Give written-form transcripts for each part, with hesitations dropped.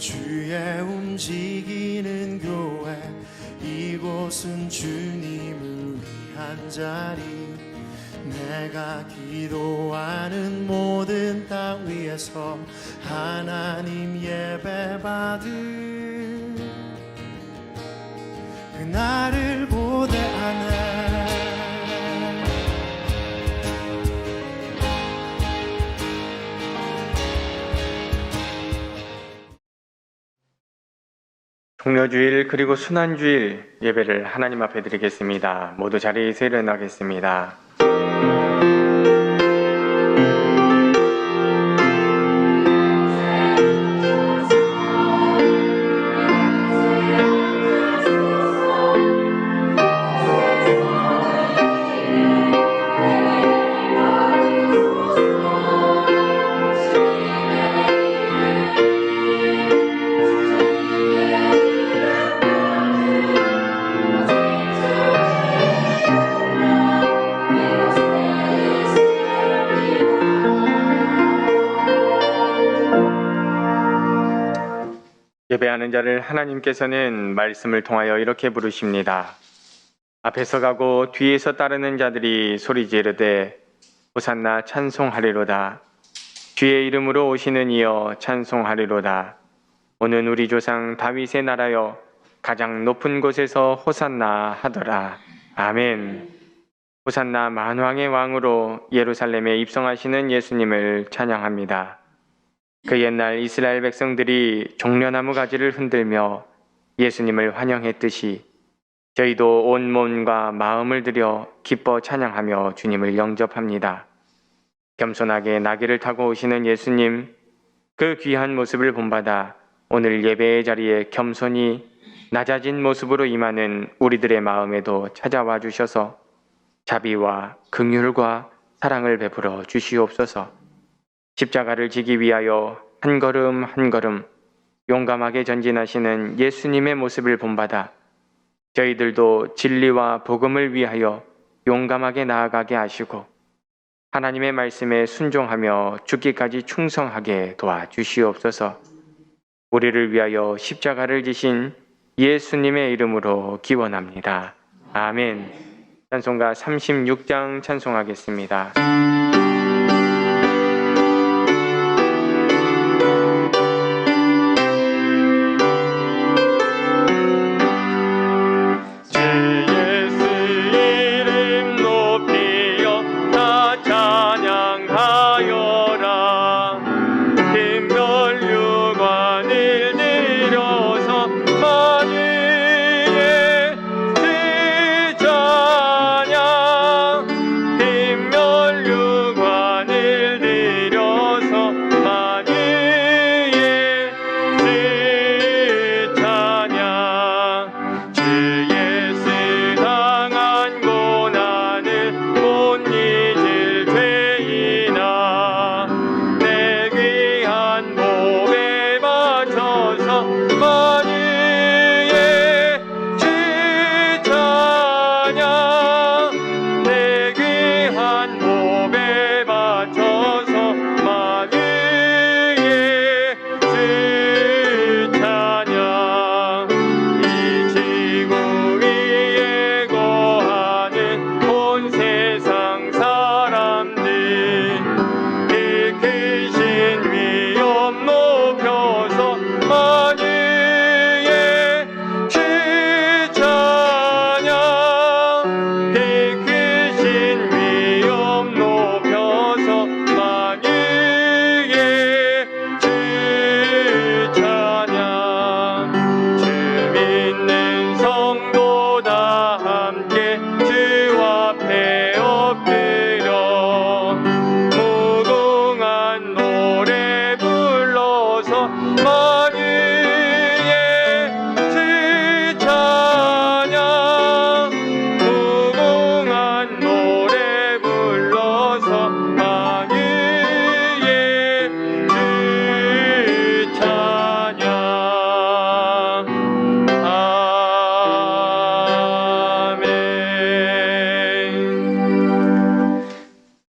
주의 움직이는 교회, 이곳은 주님을 위한 자리. 내가 기도하는 모든 땅 위에서 하나님 예배받을 그날을 고대하네. 종려주일 그리고 순환주일 예배를 하나님 앞에 드리겠습니다. 모두 자리에서 일어나겠습니다. 예배하는 자를 하나님께서는 말씀을 통하여 이렇게 부르십니다. 앞에서 가고 뒤에서 따르는 자들이 소리 지르되 호산나 찬송하리로다. 주의 이름으로 오시는 이여 찬송하리로다. 오는 우리 조상 다윗의 나라여 가장 높은 곳에서 호산나 하더라. 아멘. 호산나 만왕의 왕으로 예루살렘에 입성하시는 예수님을 찬양합니다. 그 옛날 이스라엘 백성들이 종려나무 가지를 흔들며 예수님을 환영했듯이 저희도 온 몸과 마음을 들여 기뻐 찬양하며 주님을 영접합니다. 겸손하게 나귀를 타고 오시는 예수님, 그 귀한 모습을 본받아 오늘 예배의 자리에 겸손히 낮아진 모습으로 임하는 우리들의 마음에도 찾아와 주셔서 자비와 긍휼과 사랑을 베풀어 주시옵소서. 십자가를 지기 위하여 한 걸음 한 걸음 용감하게 전진하시는 예수님의 모습을 본받아 저희들도 진리와 복음을 위하여 용감하게 나아가게 하시고 하나님의 말씀에 순종하며 죽기까지 충성하게 도와주시옵소서. 우리를 위하여 십자가를 지신 예수님의 이름으로 기원합니다. 아멘. 찬송가 36장 찬송하겠습니다.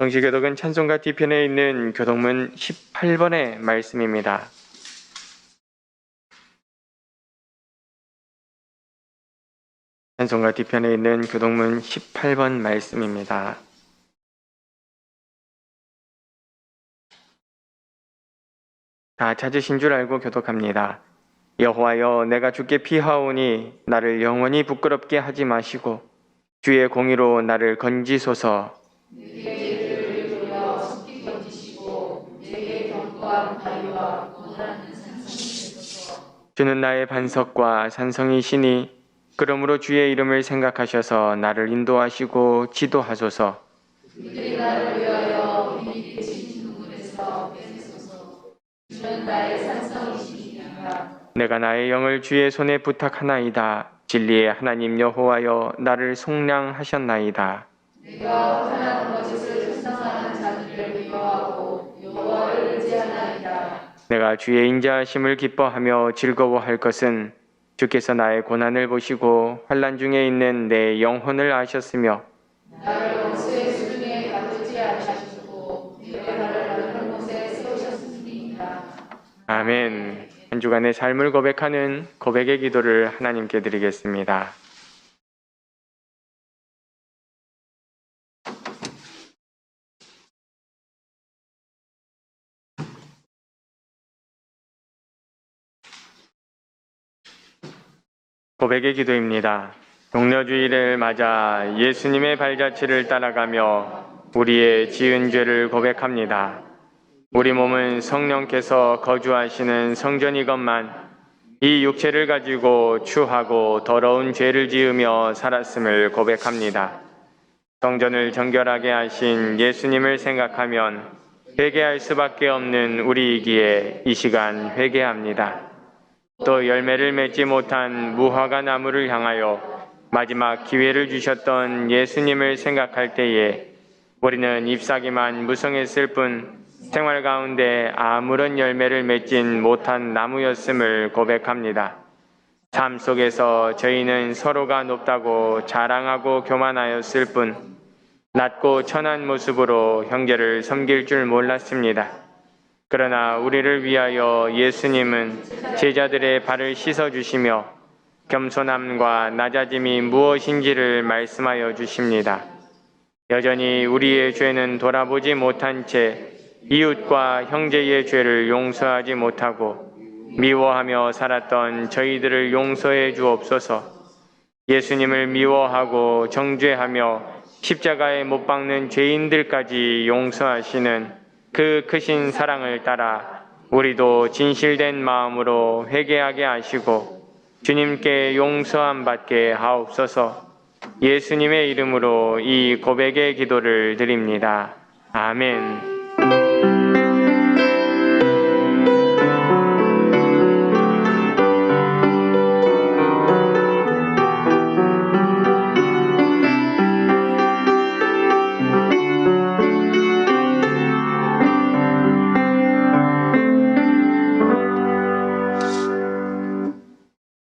성시교독은 찬송가 뒤편에 있는 교독문 18번의 말씀입니다. 찬송가 뒤편에 있는 교동문 18번 말씀입니다. 다 찾으신 줄 알고 교독합니다. 여호와여, 내가 주께 피하오니 나를 영원히 부끄럽게 하지 마시고 주의 공의로 나를 건지소서. 주는 나의 반석과 산성이시니 그러므로 주의 이름을 생각하셔서 나를 인도하시고 지도하소서. 내가 나의 영을 주의 손에 부탁하나이다. 진리의 하나님 여호와여, 나를 속량하셨나이다. 내가 주의 인자하심을 기뻐하며 즐거워할 것은 주께서 나의 고난을 보시고 환난 중에 있는 내 영혼을 아셨으며 아멘. 한 주간의 삶을 고백하는 고백의 기도를 하나님께 드리겠습니다. 고백의 기도입니다. 종려주일을 맞아 예수님의 발자취를 따라가며 우리의 지은 죄를 고백합니다. 우리 몸은 성령께서 거주하시는 성전이건만 이 육체를 가지고 추하고 더러운 죄를 지으며 살았음을 고백합니다. 성전을 정결하게 하신 예수님을 생각하면 회개할 수밖에 없는 우리이기에 이 시간 회개합니다. 또 열매를 맺지 못한 무화과 나무를 향하여 마지막 기회를 주셨던 예수님을 생각할 때에 우리는 잎사귀만 무성했을 뿐 생활 가운데 아무런 열매를 맺진 못한 나무였음을 고백합니다. 삶 속에서 저희는 서로가 높다고 자랑하고 교만하였을 뿐 낮고 천한 모습으로 형제를 섬길 줄 몰랐습니다. 그러나 우리를 위하여 예수님은 제자들의 발을 씻어주시며 겸손함과 낮아짐이 무엇인지를 말씀하여 주십니다. 여전히 우리의 죄는 돌아보지 못한 채 이웃과 형제의 죄를 용서하지 못하고 미워하며 살았던 저희들을 용서해 주옵소서. 예수님을 미워하고 정죄하며 십자가에 못 박는 죄인들까지 용서하시는 그 크신 사랑을 따라 우리도 진실된 마음으로 회개하게 하시고 주님께 용서함 받게 하옵소서. 예수님의 이름으로 이 고백의 기도를 드립니다. 아멘.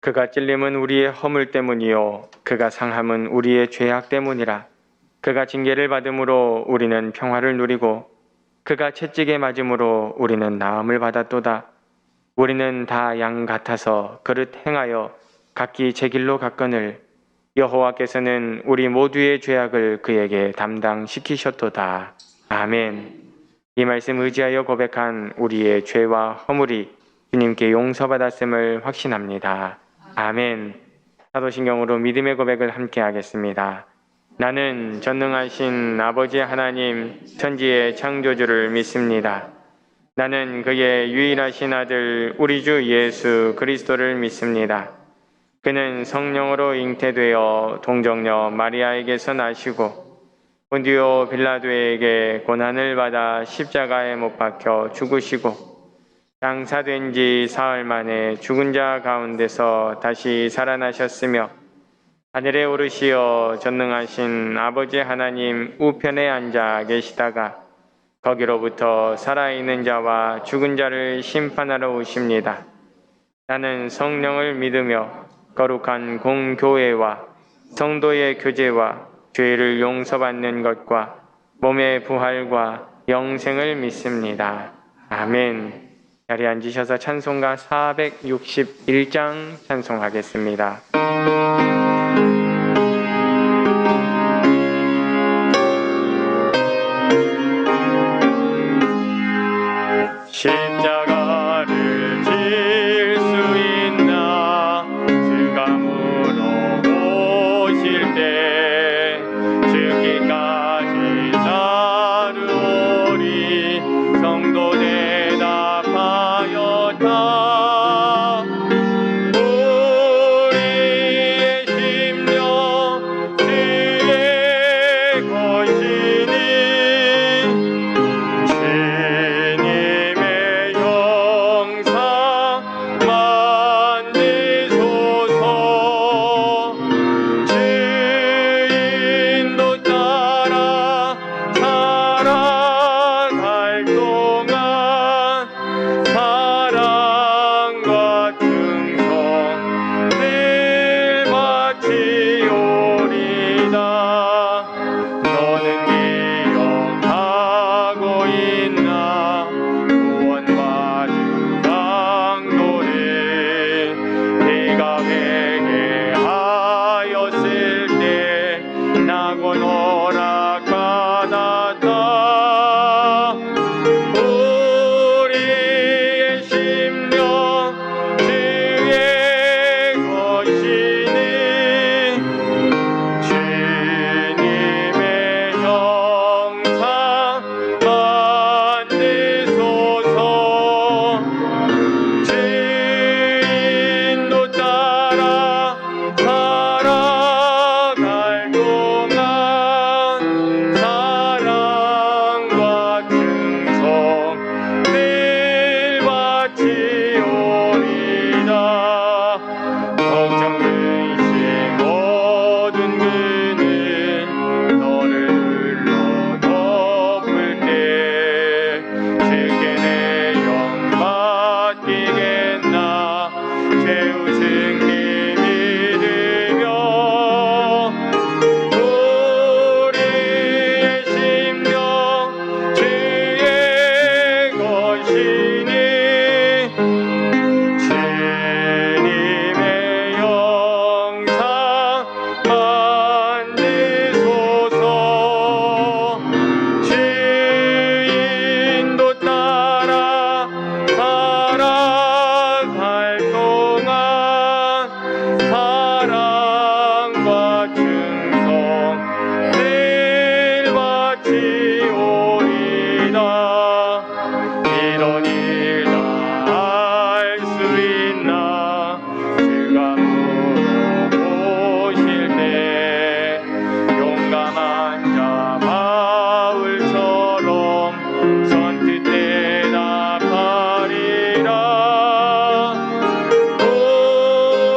그가 찔림은 우리의 허물 때문이요 그가 상함은 우리의 죄악 때문이라. 그가 징계를 받음으로 우리는 평화를 누리고 그가 채찍에 맞음으로 우리는 나음을 받았도다. 우리는 다 양 같아서 그릇 행하여 각기 제 길로 갔거늘 여호와께서는 우리 모두의 죄악을 그에게 담당시키셨도다. 아멘. 이 말씀 의지하여 고백한 우리의 죄와 허물이 주님께 용서받았음을 확신합니다. 아멘. 사도신경으로 믿음의 고백을 함께 하겠습니다. 나는 전능하신 아버지 하나님 천지의 창조주를 믿습니다. 나는 그의 유일하신 아들 우리 주 예수 그리스도를 믿습니다. 그는 성령으로 잉태되어 동정녀 마리아에게서 나시고 본디오 빌라도에게 고난을 받아 십자가에 못 박혀 죽으시고 장사된 지 사흘 만에 죽은 자 가운데서 다시 살아나셨으며 하늘에 오르시어 전능하신 아버지 하나님 우편에 앉아 계시다가 거기로부터 살아있는 자와 죽은 자를 심판하러 오십니다. 나는 성령을 믿으며 거룩한 공교회와 성도의 교제와 죄를 용서받는 것과 몸의 부활과 영생을 믿습니다. 아멘. 자리에 앉으셔서 찬송가 461장 찬송하겠습니다. 십자가를 질 수 있나 주가 물어보실 때 죽기까지 따르오리 성도 대답하였다. 우리의 심령 주의 것이니 주님의 형상 만드소서. 주인도 따라 살아갈 동안 사랑과 충성 늘 바치오리다. 너는 기억하고 있나 구원과 주 강도를 네가 회개하였을 때 나곤 허락받았다. 우리의 심령 주의 것이니 주님의 형상 만드소서. 주인도 따라 살아갈 동안 사랑과 충성 늘 바치오리다. 걱정 근심 모든 그는 너를 눌러 덮을 때 주께 내 영 맡기겠나 최후 승리 믿으며. 우리의 심령 주의 것이니 주님의 형상 만드소서. 주인도 따라 살아갈 동안 사랑과 충성 늘 바치오리다. 이런 일 다 할 수 있나 주가 물어보실 때 용감한 자 바울처럼 선뜻 대답하리라.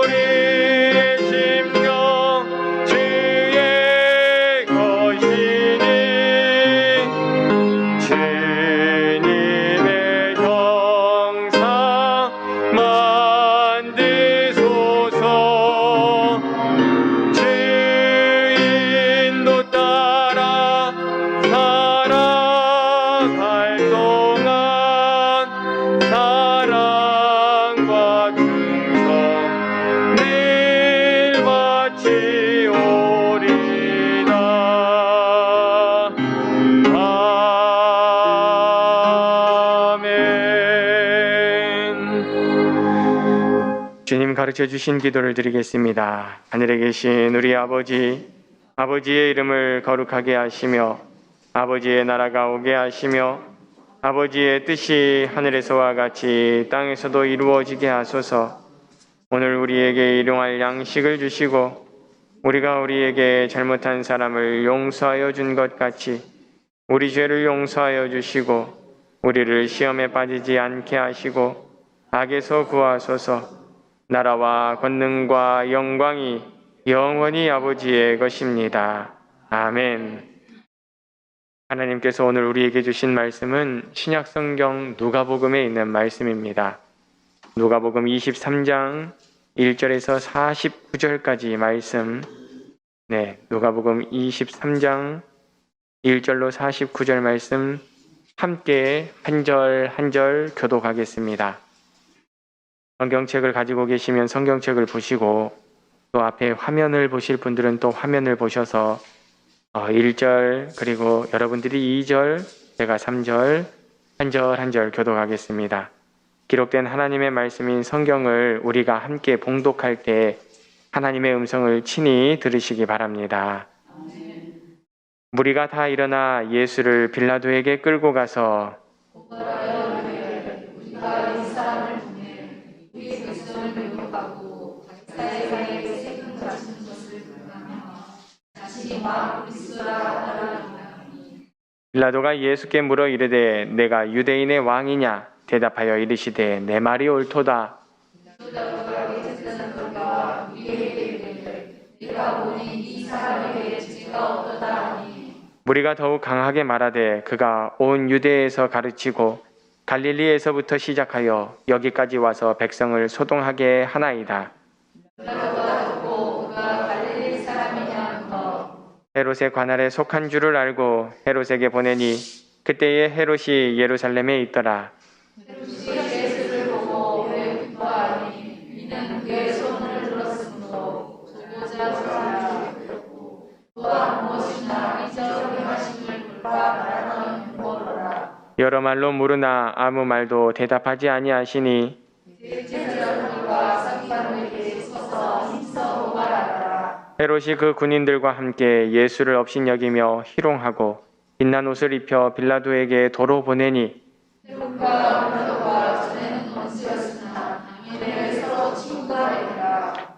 우리의 심령 주의 것이니 주님의 형상 만드소서. 주인도 따라 살아갈 동안 사랑과 충성 늘 바치오리다. 아멘. 주님 가르쳐 주신 기도를 드리겠습니다. 하늘에 계신 우리 아버지, 아버지의 이름을 거룩하게 하시며 아버지의 나라가 오게 하시며 아버지의 뜻이 하늘에서와 같이 땅에서도 이루어지게 하소서. 오늘 우리에게 일용할 양식을 주시고 우리가 우리에게 잘못한 사람을 용서하여 준 것 같이 우리 죄를 용서하여 주시고 우리를 시험에 빠지지 않게 하시고 악에서 구하소서. 나라와 권능과 영광이 영원히 아버지의 것입니다. 아멘. 하나님께서 오늘 우리에게 주신 말씀은 신약성경 누가복음에 있는 말씀입니다. 누가복음 23장 1절에서 49절까지 말씀. 누가복음 23장 1절로 49절 말씀 함께 한 절 한 절 교독하겠습니다. 성경책을 가지고 계시면 성경책을 보시고 또 앞에 화면을 보실 분들은 또 화면을 보셔서 1절 그리고 여러분들이 2절, 제가 3절 한 절 한 절 교독하겠습니다. 기록된 하나님의 말씀인 성경을 우리가 함께 봉독할 때 하나님의 음성을 친히 들으시기 바랍니다. 무리가 다 일어나 예수를 빌라도에게 끌고 가서 빌라도가 예수께 물어 이르되 내가 유대인의 왕이냐? 대답하여 이르시되 내 말이 옳도다. 무리가 더욱 강하게 말하되 그가 온 유대에서 가르치고 갈릴리에서부터 시작하여 여기까지 와서 백성을 소동하게 하나이다. 헤롯의 관할에 속한 줄을 알고 헤롯에게 보내니 그때에 헤롯이 예루살렘에 있더라. 여러 말로 물으나 아무 말도 대답하지 아니하시니 헤롯이 그 군인들과 함께 예수를 업신여기며 희롱하고 빛난 옷을 입혀 빌라도에게 도로 보내니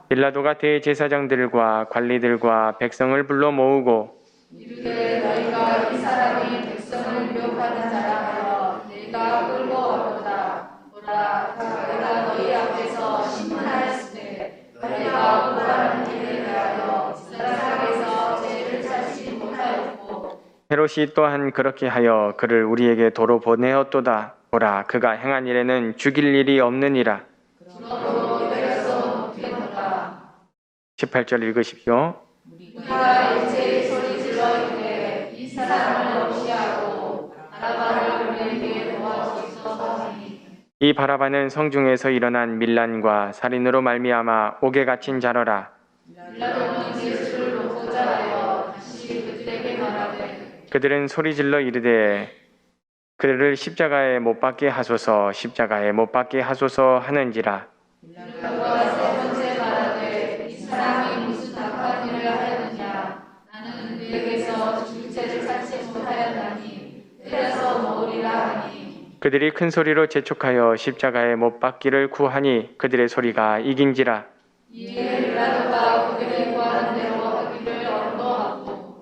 빌라도가 대제사장들과 관리들과 백성을 불러 모으고 헤롯이 또한 그렇게 하여 그를 우리에게 도로 보내었도다. 보라, 그가 행한 일에는 죽일 일이 없느니라. 18절 읽으십시오. 이 바라바는 성중에서 일어난 밀란과 살인으로 말미암아 옥에 갇힌 자러라. 그들은 소리질러 이르되 그를 십자가에 못 박게 하소서, 십자가에 못 박게 하소서 하는지라. 그들이 큰 소리로 재촉하여 십자가에 못 박기를 구하니 그들의 소리가 이긴지라.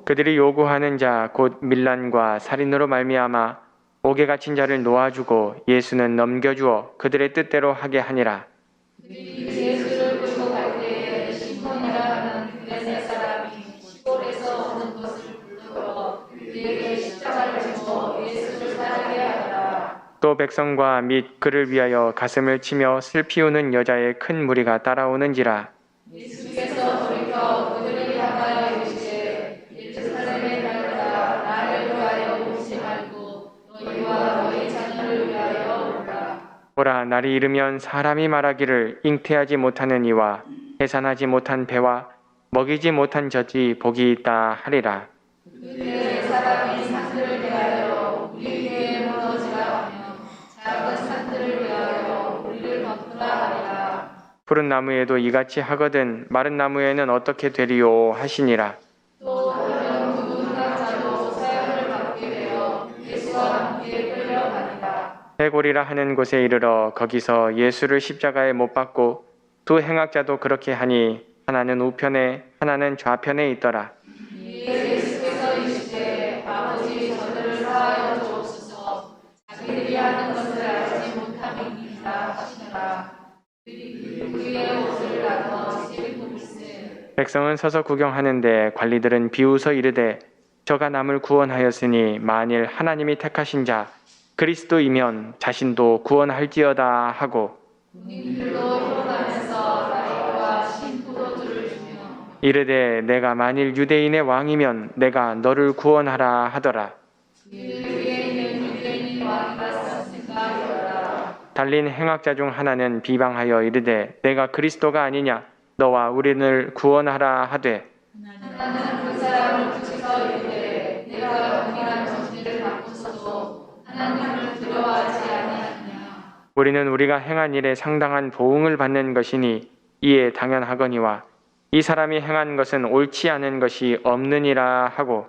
그들이 요구하는 자 곧 밀란과 살인으로 말미암아 옥에 갇힌 자를 놓아주고 예수는 넘겨주어 그들의 뜻대로 하게 하니라. 또 백성과 및 그를 위하여 가슴을 치며 슬피 우는 여자의 큰 무리가 따라오는지라. 보라, 날이 이르면 사람이 말하기를 잉태하지 못하는 이와 해산하지 못한 배와 먹이지 못한 젖이 복이 있다 하리라. 푸른 나무에도 이같이 하거든 마른 나무에는 어떻게 되리요 하시니라. 해골이라 하는 곳에 이르러 거기서 예수를 십자가에 못 박고 두 행악자도 그렇게 하니 하나는 우편에 하나는 좌편에 있더라. 예수께서 이르시되 아버지 저들을 사하여 주옵소서 자기들이 하는 것을 알지 못함이니이다 하시더라. 그의 옷을 나눠 찢고 일세. 백성은 서서 구경하는데 관리들은 비웃어 이르되 저가 남을 구원하였으니 만일 하나님이 택하신 자 그리스도이면 자신도 구원할지어다 하고 이르되 내가 만일 유대인의 왕이면 내가 너를 구원하라 하더라. 달린 행악자 중 하나는 비방하여 이르되 내가 그리스도가 아니냐 너와 우리를 구원하라 하되 나는 그 사람을 붙여서 이르되 우리는 우리가 행한 일에 상당한 보응을 받는 것이니 이에 당연하거니와 이 사람이 행한 것은 옳지 않은 것이 없느니라 하고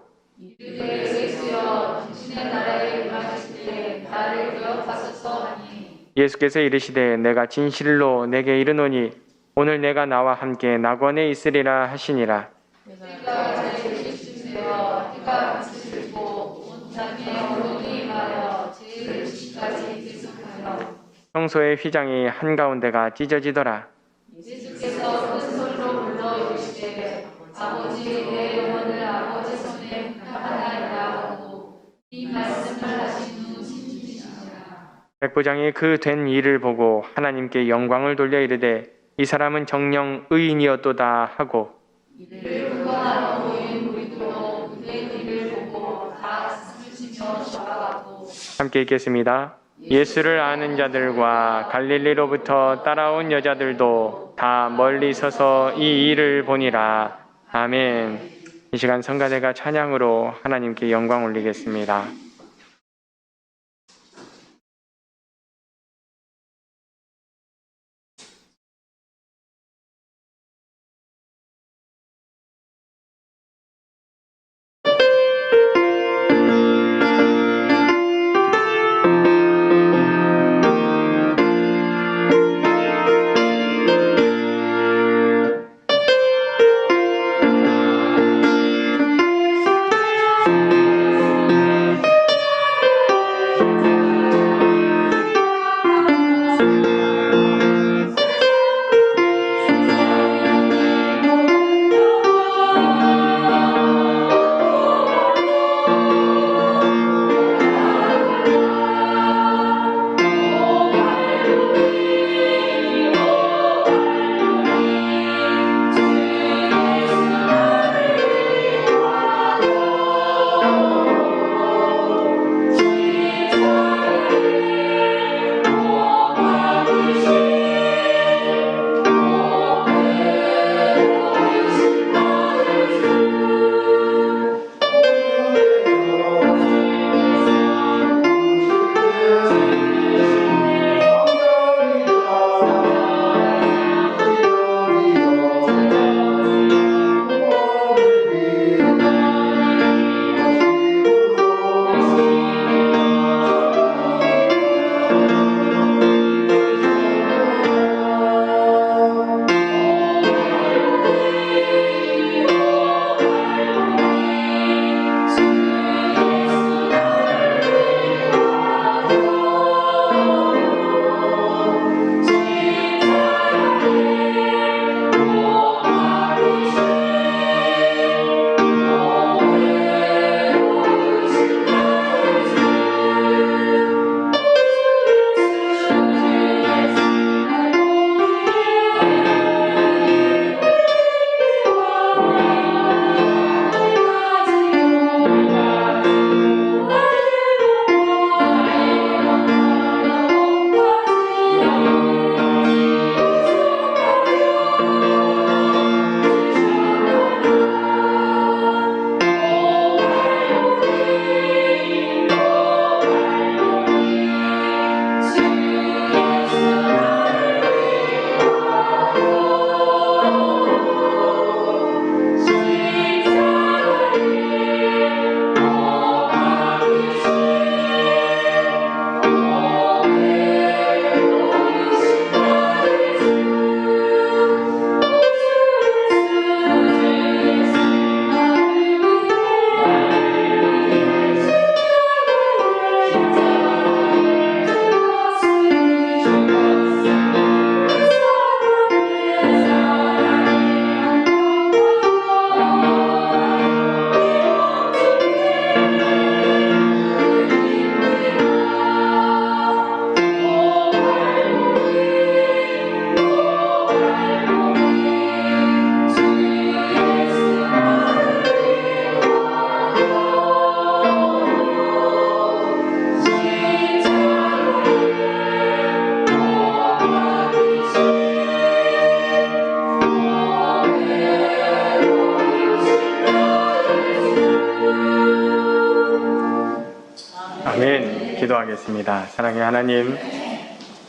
예수께서 이르시되 내가 진실로 내게 이르노니 오늘 내가 나와 함께 낙원에 있으리라 하시니라. 평소에 휘장이 한가운데가 찢어지더라. 백부장이 그 된 일을 보고 하나님께 영광을 돌려 이르되 이 사람은 정녕 의인이었도다 하고 함께 읽겠습니다. 예수를 아는 자들과 갈릴리로부터 따라온 여자들도 다 멀리 서서 이 일을 보니라. 아멘. 이 시간 성가대가 찬양으로 하나님께 영광 올리겠습니다. 아멘. 기도하겠습니다. 사랑의 하나님,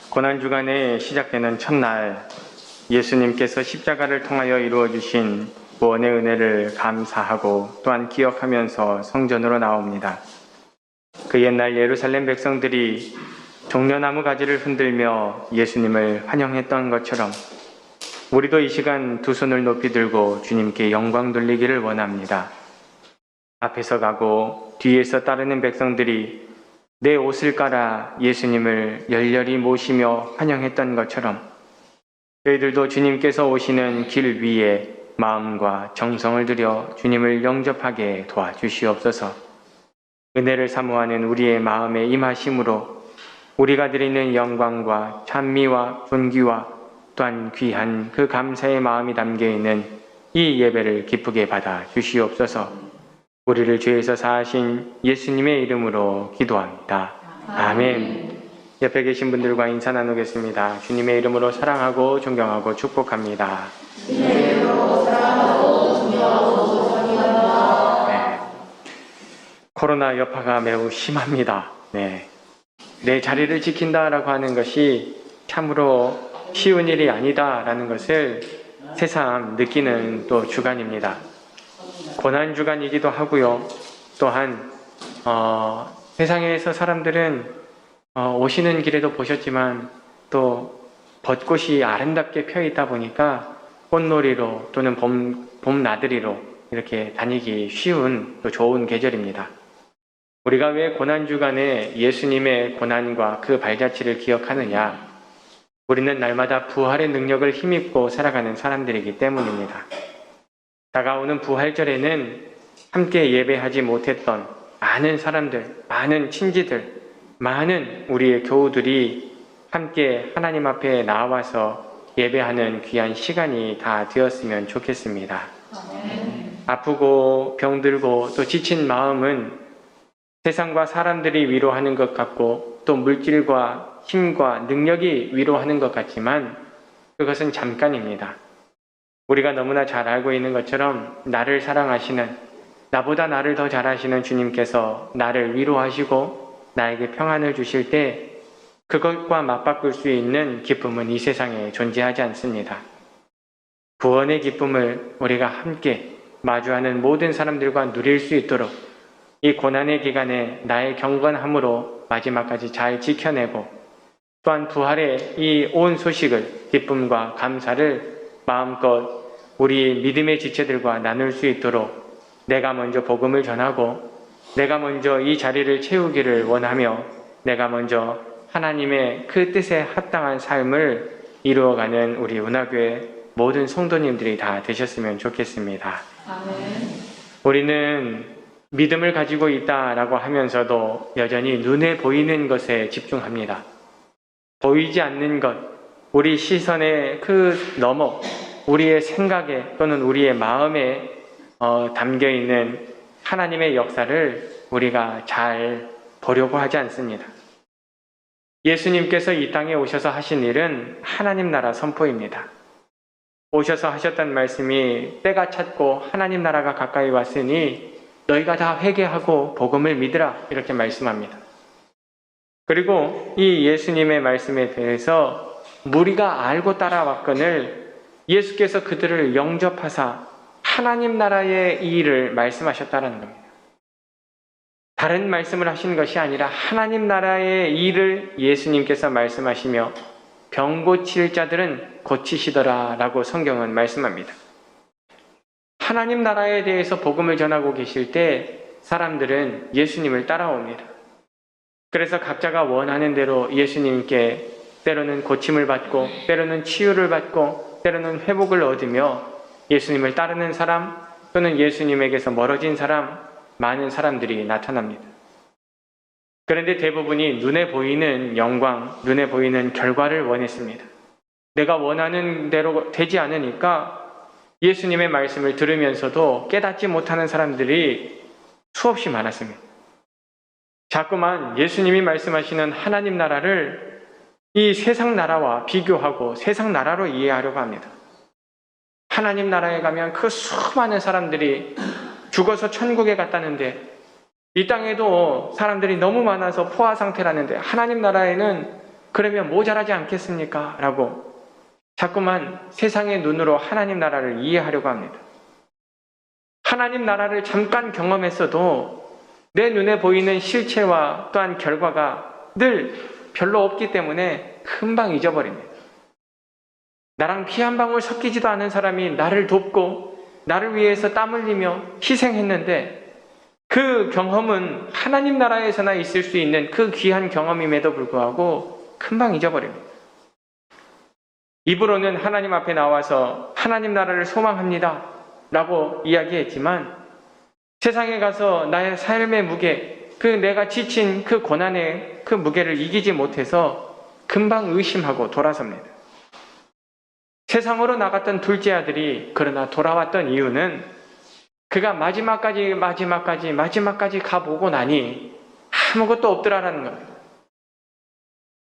고난주간에 시작되는 첫날, 예수님께서 십자가를 통하여 이루어주신 구원의 은혜를 감사하고 또한 기억하면서 성전으로 나옵니다. 그 옛날 예루살렘 백성들이 종려나무 가지를 흔들며 예수님을 환영했던 것처럼 우리도 이 시간 두 손을 높이 들고 주님께 영광 돌리기를 원합니다. 앞에서 가고 뒤에서 따르는 백성들이 내 옷을 깔아 예수님을 열렬히 모시며 환영했던 것처럼 저희들도 주님께서 오시는 길 위에 마음과 정성을 들여 주님을 영접하게 도와주시옵소서. 은혜를 사모하는 우리의 마음에 임하심으로 우리가 드리는 영광과 찬미와 존귀와 또한 귀한 그 감사의 마음이 담겨있는 이 예배를 기쁘게 받아 주시옵소서. 우리를 죄에서 사하신 예수님의 이름으로 기도합니다. 아멘. 옆에 계신 분들과 인사 나누겠습니다. 주님의 이름으로 사랑하고 존경하고 축복합니다. 네. 코로나 여파가 매우 심합니다. 네. 내 자리를 지킨다라고 하는 것이 참으로 쉬운 일이 아니다라는 것을 새삼 느끼는 또 주간입니다. 고난주간이기도 하고요. 또한 세상에서 사람들은 오시는 길에도 보셨지만 또 벚꽃이 아름답게 펴 있다 보니까 꽃놀이로 또는 봄나들이로 이렇게 다니기 쉬운 또 좋은 계절입니다. 우리가 왜 고난주간에 예수님의 고난과 그 발자취를 기억하느냐? 우리는 날마다 부활의 능력을 힘입고 살아가는 사람들이기 때문입니다. 다가오는 부활절에는 함께 예배하지 못했던 많은 사람들, 많은 친지들, 많은 우리의 교우들이 함께 하나님 앞에 나와서 예배하는 귀한 시간이 다 되었으면 좋겠습니다. 아프고 병들고 또 지친 마음은 세상과 사람들이 위로하는 것 같고 또 물질과 힘과 능력이 위로하는 것 같지만 그것은 잠깐입니다. 우리가 너무나 잘 알고 있는 것처럼 나를 사랑하시는, 나보다 나를 더 잘하시는 주님께서 나를 위로하시고 나에게 평안을 주실 때 그것과 맞바꿀 수 있는 기쁨은 이 세상에 존재하지 않습니다. 구원의 기쁨을 우리가 함께 마주하는 모든 사람들과 누릴 수 있도록 이 고난의 기간에 나의 경건함으로 마지막까지 잘 지켜내고 또한 부활의 이 온 소식을, 기쁨과 감사를 마음껏 우리 믿음의 지체들과 나눌 수 있도록 내가 먼저 복음을 전하고 내가 먼저 이 자리를 채우기를 원하며 내가 먼저 하나님의 그 뜻에 합당한 삶을 이루어가는 우리 운하교회 모든 성도님들이 다 되셨으면 좋겠습니다. 아멘. 우리는 믿음을 가지고 있다라고 하면서도 여전히 눈에 보이는 것에 집중합니다. 보이지 않는 것, 우리 시선의 그 너머, 우리의 생각에 또는 우리의 마음에 담겨있는 하나님의 역사를 우리가 잘 보려고 하지 않습니다. 예수님께서 이 땅에 오셔서 하신 일은 하나님 나라 선포입니다. 오셔서 하셨던 말씀이 때가 찼고 하나님 나라가 가까이 왔으니 너희가 다 회개하고 복음을 믿으라 이렇게 말씀합니다. 그리고 이 예수님의 말씀에 대해서 무리가 알고 따라왔거늘 예수께서 그들을 영접하사 하나님 나라의 이 일을 말씀하셨다는 겁니다. 다른 말씀을 하신 것이 아니라 하나님 나라의 일을 예수님께서 말씀하시며 병 고칠 자들은 고치시더라 라고 성경은 말씀합니다. 하나님 나라에 대해서 복음을 전하고 계실 때 사람들은 예수님을 따라옵니다. 그래서 각자가 원하는 대로 예수님께 때로는 고침을 받고 때로는 치유를 받고 때로는 회복을 얻으며 예수님을 따르는 사람 또는 예수님에게서 멀어진 사람, 많은 사람들이 나타납니다. 그런데 대부분이 눈에 보이는 영광, 눈에 보이는 결과를 원했습니다. 내가 원하는 대로 되지 않으니까 예수님의 말씀을 들으면서도 깨닫지 못하는 사람들이 수없이 많았습니다. 자꾸만 예수님이 말씀하시는 하나님 나라를 이 세상 나라와 비교하고 세상 나라로 이해하려고 합니다. 하나님 나라에 가면 그 수많은 사람들이 죽어서 천국에 갔다는데 이 땅에도 사람들이 너무 많아서 포화 상태라는데 하나님 나라에는 그러면 모자라지 않겠습니까? 라고 자꾸만 세상의 눈으로 하나님 나라를 이해하려고 합니다. 하나님 나라를 잠깐 경험했어도 내 눈에 보이는 실체와 또한 결과가 늘 별로 없기 때문에 금방 잊어버립니다. 나랑 피 한 방울 섞이지도 않은 사람이 나를 돕고 나를 위해서 땀 흘리며 희생했는데 그 경험은 하나님 나라에서나 있을 수 있는 그 귀한 경험임에도 불구하고 금방 잊어버립니다. 입으로는 하나님 앞에 나와서 하나님 나라를 소망합니다 라고 이야기했지만 세상에 가서 나의 삶의 무게, 그 내가 지친 그 고난의 그 무게를 이기지 못해서 금방 의심하고 돌아섭니다. 세상으로 나갔던 둘째 아들이 그러나 돌아왔던 이유는 그가 마지막까지 가보고 나니 아무것도 없더라라는 겁니다.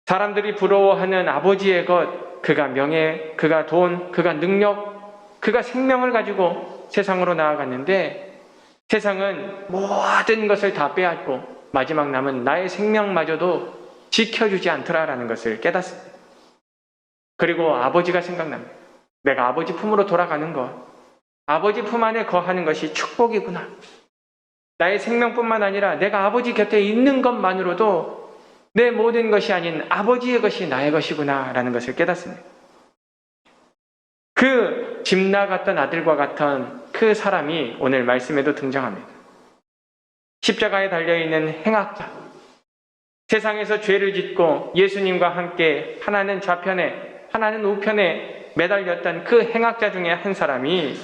사람들이 부러워하는 아버지의 것, 그가 명예, 그가 돈, 그가 능력, 그가 생명을 가지고 세상으로 나아갔는데 세상은 모든 것을 다 빼앗고 마지막 남은 나의 생명마저도 지켜주지 않더라라는 것을 깨닫습니다. 그리고 아버지가 생각납니다. 내가 아버지 품으로 돌아가는 것, 아버지 품 안에 거하는 것이 축복이구나. 나의 생명뿐만 아니라 내가 아버지 곁에 있는 것만으로도 내 모든 것이 아닌 아버지의 것이 나의 것이구나 라는 것을 깨닫습니다. 그 집 나갔던 아들과 같은 그 사람이 오늘 말씀에도 등장합니다. 십자가에 달려있는 행악자, 세상에서 죄를 짓고 예수님과 함께 하나는 좌편에 하나는 우편에 매달렸던 그 행악자 중에 한 사람이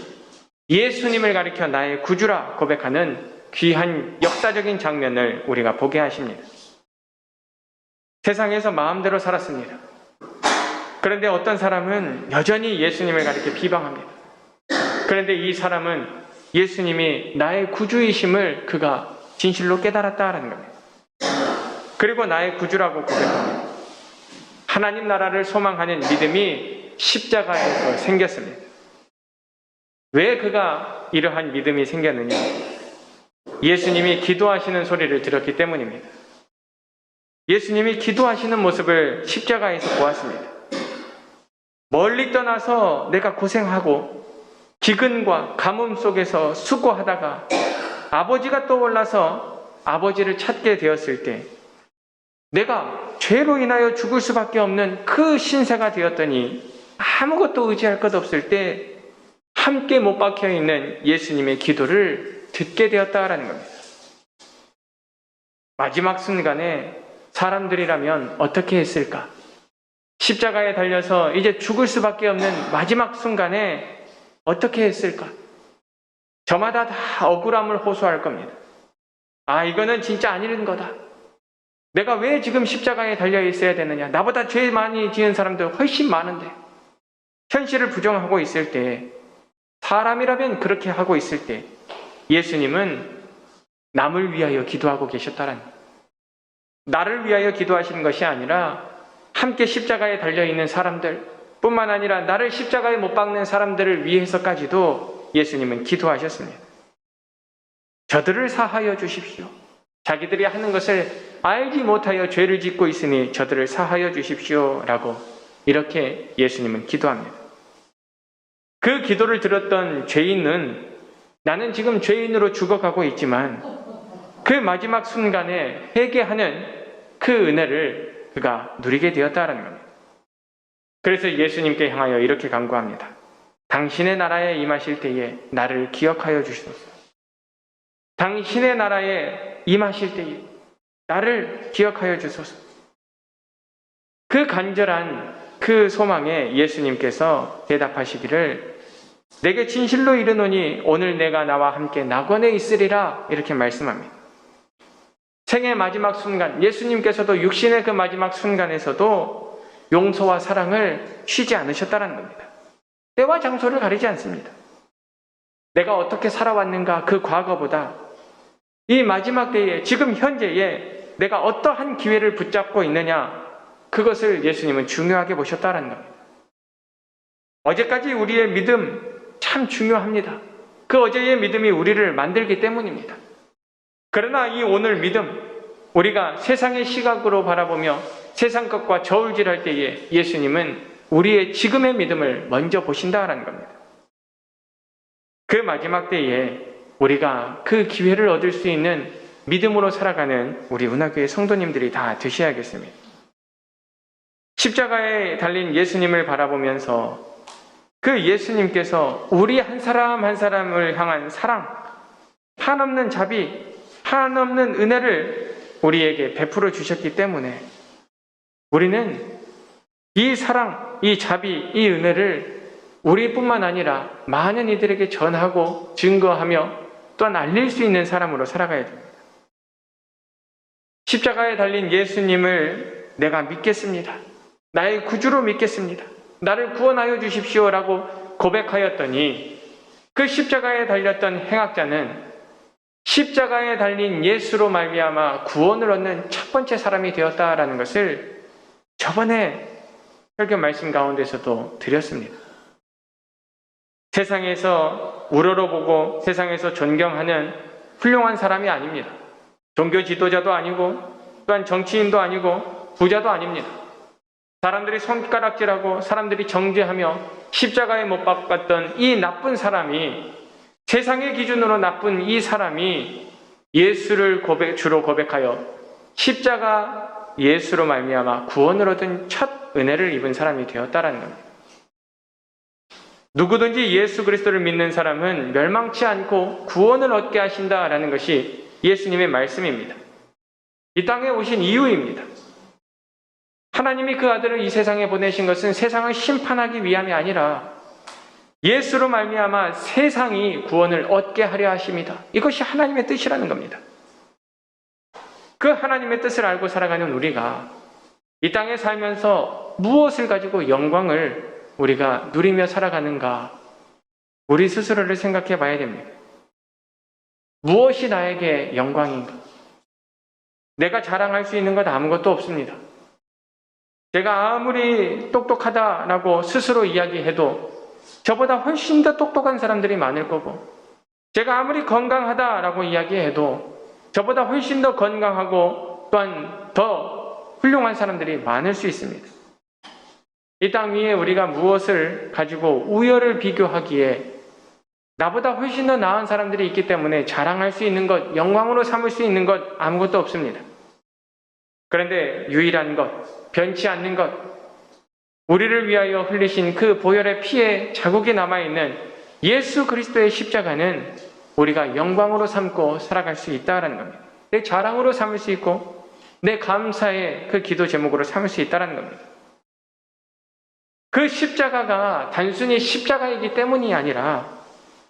예수님을 가리켜 나의 구주라 고백하는 귀한 역사적인 장면을 우리가 보게 하십니다. 세상에서 마음대로 살았습니다. 그런데 어떤 사람은 여전히 예수님을 가리켜 비방합니다. 그런데 이 사람은 예수님이 나의 구주이심을 그가 진실로 깨달았다라는 겁니다. 그리고 나의 구주라고 고백합니다. 하나님 나라를 소망하는 믿음이 십자가에서 생겼습니다. 왜 그가 이러한 믿음이 생겼느냐? 예수님이 기도하시는 소리를 들었기 때문입니다. 예수님이 기도하시는 모습을 십자가에서 보았습니다. 멀리 떠나서 내가 고생하고 기근과 가뭄 속에서 수고하다가 아버지가 떠올라서 아버지를 찾게 되었을 때 내가 죄로 인하여 죽을 수밖에 없는 그 신세가 되었더니 아무것도 의지할 것 없을 때 함께 못 박혀 있는 예수님의 기도를 듣게 되었다라는 겁니다. 마지막 순간에 사람들이라면 어떻게 했을까? 십자가에 달려서 이제 죽을 수밖에 없는 마지막 순간에 어떻게 했을까? 저마다 다 억울함을 호소할 겁니다. 아, 이거는 진짜 아닌 거다. 내가 왜 지금 십자가에 달려 있어야 되느냐? 나보다 죄 많이 지은 사람들 훨씬 많은데. 현실을 부정하고 있을 때, 사람이라면 그렇게 하고 있을 때 예수님은 남을 위하여 기도하고 계셨다라는 거예요. 나를 위하여 기도하시는 것이 아니라 함께 십자가에 달려있는 사람들 뿐만 아니라 나를 십자가에 못 박는 사람들을 위해서까지도 예수님은 기도하셨습니다. 저들을 사하여 주십시오. 자기들이 하는 것을 알지 못하여 죄를 짓고 있으니 저들을 사하여 주십시오 라고 이렇게 예수님은 기도합니다. 그 기도를 들었던 죄인은 나는 지금 죄인으로 죽어가고 있지만 그 마지막 순간에 회개하는 그 은혜를 그가 누리게 되었다라는 겁니다. 그래서 예수님께 향하여 이렇게 간구합니다. 당신의 나라에 임하실 때에 나를 기억하여 주시소서. 당신의 나라에 임하실 때에 나를 기억하여 주소서. 그 간절한 그 소망에 예수님께서 대답하시기를 내게 진실로 이르노니 오늘 내가 나와 함께 낙원에 있으리라 이렇게 말씀합니다. 생의 마지막 순간, 예수님께서도 육신의 그 마지막 순간에서도 용서와 사랑을 쉬지 않으셨다는 겁니다. 때와 장소를 가리지 않습니다. 내가 어떻게 살아왔는가 그 과거보다 이 마지막 때에 지금 현재에 내가 어떠한 기회를 붙잡고 있느냐 그것을 예수님은 중요하게 보셨다는 겁니다. 어제까지 우리의 믿음 참 중요합니다. 그 어제의 믿음이 우리를 만들기 때문입니다. 그러나 이 오늘 믿음, 우리가 세상의 시각으로 바라보며 세상 것과 저울질할 때에 예수님은 우리의 지금의 믿음을 먼저 보신다라는 겁니다. 그 마지막 때에 우리가 그 기회를 얻을 수 있는 믿음으로 살아가는 우리 운하교회 성도님들이 다 되셔야겠습니다. 십자가에 달린 예수님을 바라보면서 그 예수님께서 우리 한 사람 한 사람을 향한 사랑, 한없는 자비, 한없는 은혜를 우리에게 베풀어 주셨기 때문에 우리는 이 사랑, 이 자비, 이 은혜를 우리뿐만 아니라 많은 이들에게 전하고 증거하며 또한 알릴 수 있는 사람으로 살아가야 됩니다. 십자가에 달린 예수님을 내가 믿겠습니다. 나의 구주로 믿겠습니다. 나를 구원하여 주십시오라고 고백하였더니 그 십자가에 달렸던 행악자는 십자가에 달린 예수로 말미암아 구원을 얻는 첫 번째 사람이 되었다라는 것을 저번에 설교 말씀 가운데서도 드렸습니다. 세상에서 우러러보고 세상에서 존경하는 훌륭한 사람이 아닙니다. 종교 지도자도 아니고 또한 정치인도 아니고 부자도 아닙니다. 사람들이 손가락질하고 사람들이 정죄하며 십자가에 못 박았던 이 나쁜 사람이, 세상의 기준으로 나쁜 이 사람이 예수를 주로 고백하여 십자가 예수로 말미암아 구원을 얻은 첫 은혜를 입은 사람이 되었다라는 겁니다. 누구든지 예수 그리스도를 믿는 사람은 멸망치 않고 구원을 얻게 하신다라는 것이 예수님의 말씀입니다. 이 땅에 오신 이유입니다. 하나님이 그 아들을 이 세상에 보내신 것은 세상을 심판하기 위함이 아니라 예수로 말미암아 세상이 구원을 얻게 하려 하십니다. 이것이 하나님의 뜻이라는 겁니다. 그 하나님의 뜻을 알고 살아가는 우리가 이 땅에 살면서 무엇을 가지고 영광을 우리가 누리며 살아가는가, 우리 스스로를 생각해 봐야 됩니다. 무엇이 나에게 영광인가? 내가 자랑할 수 있는 것 아무것도 없습니다. 제가 아무리 똑똑하다라고 스스로 이야기해도 저보다 훨씬 더 똑똑한 사람들이 많을 거고, 제가 아무리 건강하다라고 이야기해도 저보다 훨씬 더 건강하고 또한 더 훌륭한 사람들이 많을 수 있습니다. 이 땅 위에 우리가 무엇을 가지고 우열을 비교하기에 나보다 훨씬 더 나은 사람들이 있기 때문에 자랑할 수 있는 것, 영광으로 삼을 수 있는 것 아무것도 없습니다. 그런데 유일한 것, 변치 않는 것, 우리를 위하여 흘리신 그 보혈의 피에 자국이 남아있는 예수 그리스도의 십자가는 우리가 영광으로 삼고 살아갈 수 있다는 겁니다. 내 자랑으로 삼을 수 있고 내 감사의 그 기도 제목으로 삼을 수 있다는 겁니다. 그 십자가가 단순히 십자가이기 때문이 아니라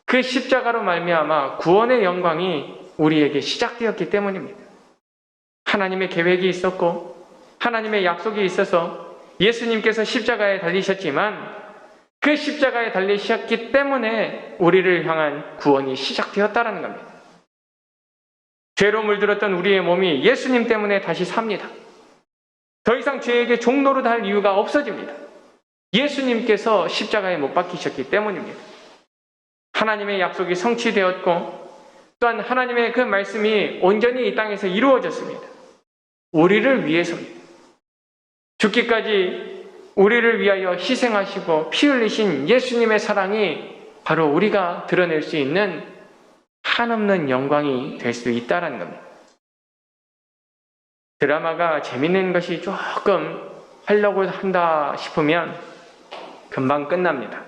그 십자가로 말미암아 구원의 영광이 우리에게 시작되었기 때문입니다. 하나님의 계획이 있었고 하나님의 약속이 있어서 예수님께서 십자가에 달리셨지만 그 십자가에 달리셨기 때문에 우리를 향한 구원이 시작되었다는 겁니다. 죄로 물들었던 우리의 몸이 예수님 때문에 다시 삽니다. 더 이상 죄에게 종로로 달 이유가 없어집니다. 예수님께서 십자가에 못 박히셨기 때문입니다. 하나님의 약속이 성취되었고 또한 하나님의 그 말씀이 온전히 이 땅에서 이루어졌습니다. 우리를 위해서입니다. 죽기까지 우리를 위하여 희생하시고 피 흘리신 예수님의 사랑이 바로 우리가 드러낼 수 있는 한없는 영광이 될 수 있다는 겁니다. 드라마가 재밌는 것이 조금 하려고 한다 싶으면 금방 끝납니다.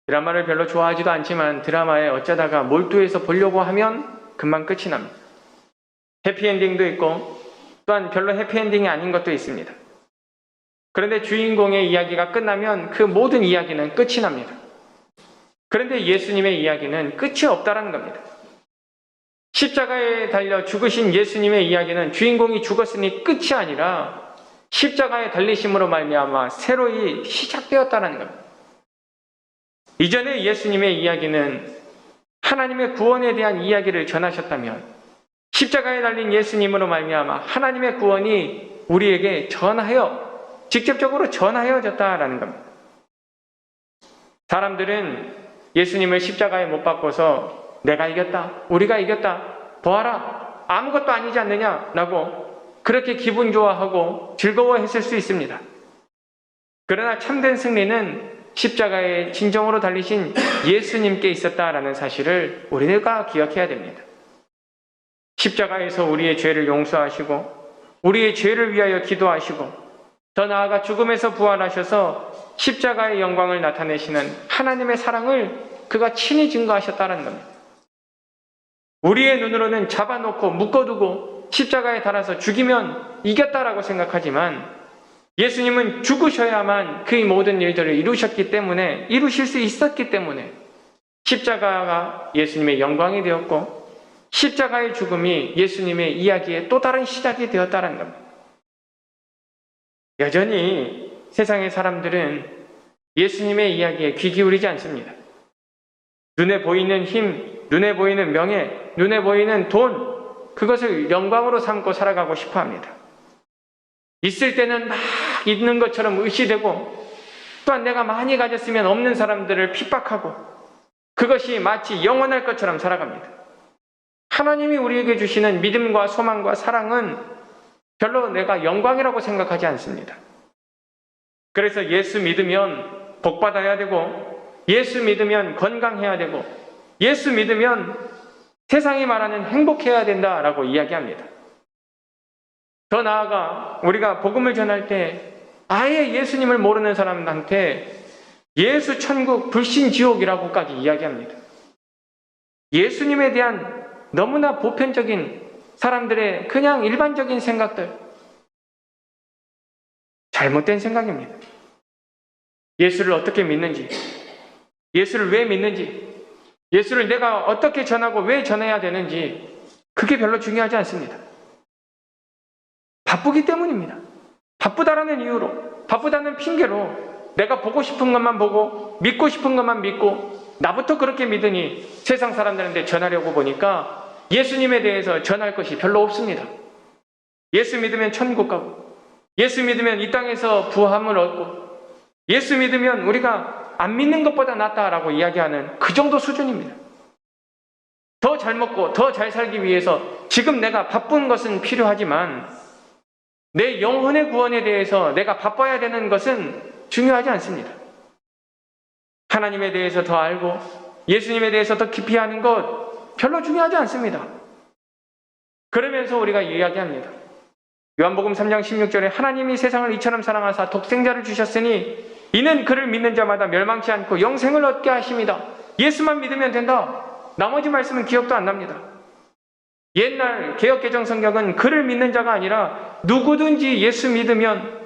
드라마를 별로 좋아하지도 않지만 드라마에 어쩌다가 몰두해서 보려고 하면 금방 끝이 납니다. 해피엔딩도 있고 또한 별로 해피엔딩이 아닌 것도 있습니다. 그런데 주인공의 이야기가 끝나면 그 모든 이야기는 끝이 납니다. 그런데 예수님의 이야기는 끝이 없다는 겁니다. 십자가에 달려 죽으신 예수님의 이야기는 주인공이 죽었으니 끝이 아니라 십자가에 달리심으로 말미암아 새로이 시작되었다는 겁니다. 이전에 예수님의 이야기는 하나님의 구원에 대한 이야기를 전하셨다면 십자가에 달린 예수님으로 말미암아 하나님의 구원이 우리에게 직접적으로 전하여졌다라는 겁니다. 사람들은 예수님을 십자가에 못 박고서 내가 이겼다, 우리가 이겼다, 보아라, 아무것도 아니지 않느냐라고 그렇게 기분 좋아하고 즐거워했을 수 있습니다. 그러나 참된 승리는 십자가에 진정으로 달리신 예수님께 있었다라는 사실을 우리가 기억해야 됩니다. 십자가에서 우리의 죄를 용서하시고 우리의 죄를 위하여 기도하시고 더 나아가 죽음에서 부활하셔서 십자가의 영광을 나타내시는 하나님의 사랑을 그가 친히 증거하셨다는 겁니다. 우리의 눈으로는 잡아놓고 묶어두고 십자가에 달아서 죽이면 이겼다라고 생각하지만 예수님은 죽으셔야만 그 모든 일들을 이루셨기 때문에, 이루실 수 있었기 때문에 십자가가 예수님의 영광이 되었고 십자가의 죽음이 예수님의 이야기의 또 다른 시작이 되었다는 겁니다. 여전히 세상의 사람들은 예수님의 이야기에 귀 기울이지 않습니다. 눈에 보이는 힘, 눈에 보이는 명예, 눈에 보이는 돈, 그것을 영광으로 삼고 살아가고 싶어 합니다. 있을 때는 막 있는 것처럼 의시되고 또한 내가 많이 가졌으면 없는 사람들을 핍박하고 그것이 마치 영원할 것처럼 살아갑니다. 하나님이 우리에게 주시는 믿음과 소망과 사랑은 별로 내가 영광이라고 생각하지 않습니다. 그래서 예수 믿으면 복 받아야 되고 예수 믿으면 건강해야 되고 예수 믿으면 세상이 말하는 행복해야 된다라고 이야기합니다. 더 나아가 우리가 복음을 전할 때 아예 예수님을 모르는 사람한테 예수 천국 불신 지옥이라고까지 이야기합니다. 예수님에 대한 너무나 보편적인 사람들의 그냥 일반적인 생각들, 잘못된 생각입니다. 예수를 어떻게 믿는지, 예수를 왜 믿는지, 예수를 내가 어떻게 전하고 왜 전해야 되는지 그게 별로 중요하지 않습니다. 바쁘기 때문입니다. 바쁘다라는 이유로, 바쁘다는 핑계로 내가 보고 싶은 것만 보고 믿고 싶은 것만 믿고 나부터 그렇게 믿으니 세상 사람들한테 전하려고 보니까 예수님에 대해서 전할 것이 별로 없습니다. 예수 믿으면 천국 가고 예수 믿으면 이 땅에서 부함을 얻고 예수 믿으면 우리가 안 믿는 것보다 낫다라고 이야기하는 그 정도 수준입니다. 더 잘 먹고 더 잘 살기 위해서 지금 내가 바쁜 것은 필요하지만 내 영혼의 구원에 대해서 내가 바빠야 되는 것은 중요하지 않습니다. 하나님에 대해서 더 알고 예수님에 대해서 더 깊이 아는 것 별로 중요하지 않습니다. 그러면서 우리가 이야기합니다. 요한복음 3장 16절에 하나님이 세상을 이처럼 사랑하사 독생자를 주셨으니 이는 그를 믿는 자마다 멸망치 않고 영생을 얻게 하십니다. 예수만 믿으면 된다. 나머지 말씀은 기억도 안 납니다. 옛날 개역개정 성경은 그를 믿는 자가 아니라 누구든지 예수 믿으면,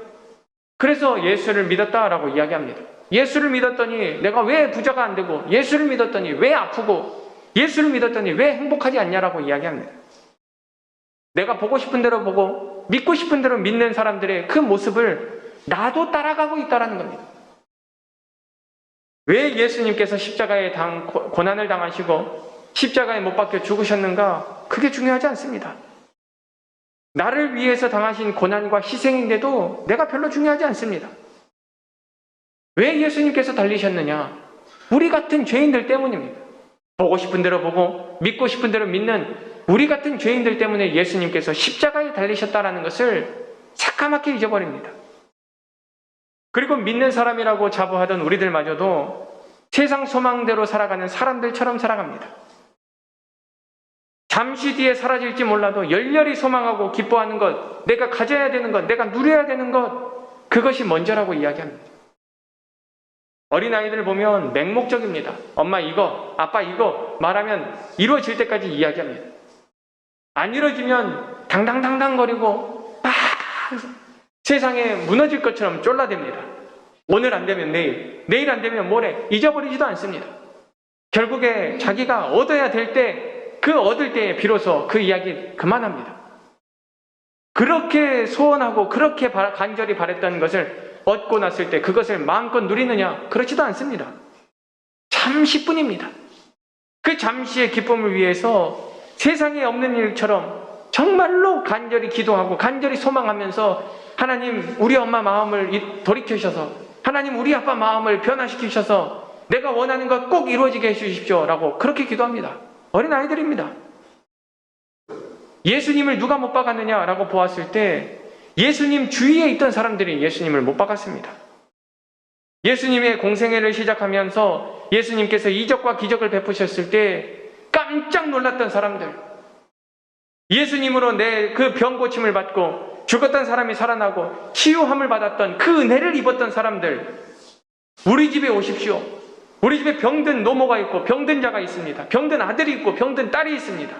그래서 예수를 믿었다라고 이야기합니다. 예수를 믿었더니 내가 왜 부자가 안 되고 예수를 믿었더니 왜 아프고 예수를 믿었더니 왜 행복하지 않냐라고 이야기합니다. 내가 보고 싶은 대로 보고 믿고 싶은 대로 믿는 사람들의 그 모습을 나도 따라가고 있다는 겁니다. 왜 예수님께서 십자가에 고난을 당하시고 십자가에 못 박혀 죽으셨는가? 그게 중요하지 않습니다. 나를 위해서 당하신 고난과 희생인데도 내가 별로 중요하지 않습니다. 왜 예수님께서 달리셨느냐? 우리 같은 죄인들 때문입니다. 보고 싶은 대로 보고 믿고 싶은 대로 믿는 우리 같은 죄인들 때문에 예수님께서 십자가에 달리셨다는 것을 새까맣게 잊어버립니다. 그리고 믿는 사람이라고 자부하던 우리들마저도 세상 소망대로 살아가는 사람들처럼 살아갑니다. 잠시 뒤에 사라질지 몰라도 열렬히 소망하고 기뻐하는 것, 내가 가져야 되는 것, 내가 누려야 되는 것, 그것이 먼저라고 이야기합니다. 어린아이들 보면 맹목적입니다. 엄마 이거, 아빠 이거 말하면 이루어질 때까지 이야기합니다. 안 이루어지면 당당당당거리고 막 세상에 무너질 것처럼 쫄라댑니다. 오늘 안 되면 내일, 내일 안 되면 모레, 잊어버리지도 않습니다. 결국에 자기가 얻어야 될 때, 그 얻을 때에 비로소 그 이야기 그만합니다. 그렇게 소원하고 그렇게 간절히 바랬던 것을 얻고 났을 때 그것을 마음껏 누리느냐? 그렇지도 않습니다. 잠시뿐입니다. 그 잠시의 기쁨을 위해서 세상에 없는 일처럼 정말로 간절히 기도하고 간절히 소망하면서 하나님 우리 엄마 마음을 돌이키셔서 하나님 우리 아빠 마음을 변화시키셔서 내가 원하는 것 꼭 이루어지게 해주십시오 라고 그렇게 기도합니다. 어린아이들입니다. 예수님을 누가 못 박았느냐라고 보았을 때 예수님 주위에 있던 사람들이 예수님을 못 박았습니다. 예수님의 공생애를 시작하면서 예수님께서 이적과 기적을 베푸셨을 때 깜짝 놀랐던 사람들, 예수님으로 내 그 병 고침을 받고 죽었던 사람이 살아나고 치유함을 받았던 그 은혜를 입었던 사람들, 우리 집에 오십시오. 우리 집에 병든 노모가 있고 병든 자가 있습니다. 병든 아들이 있고 병든 딸이 있습니다.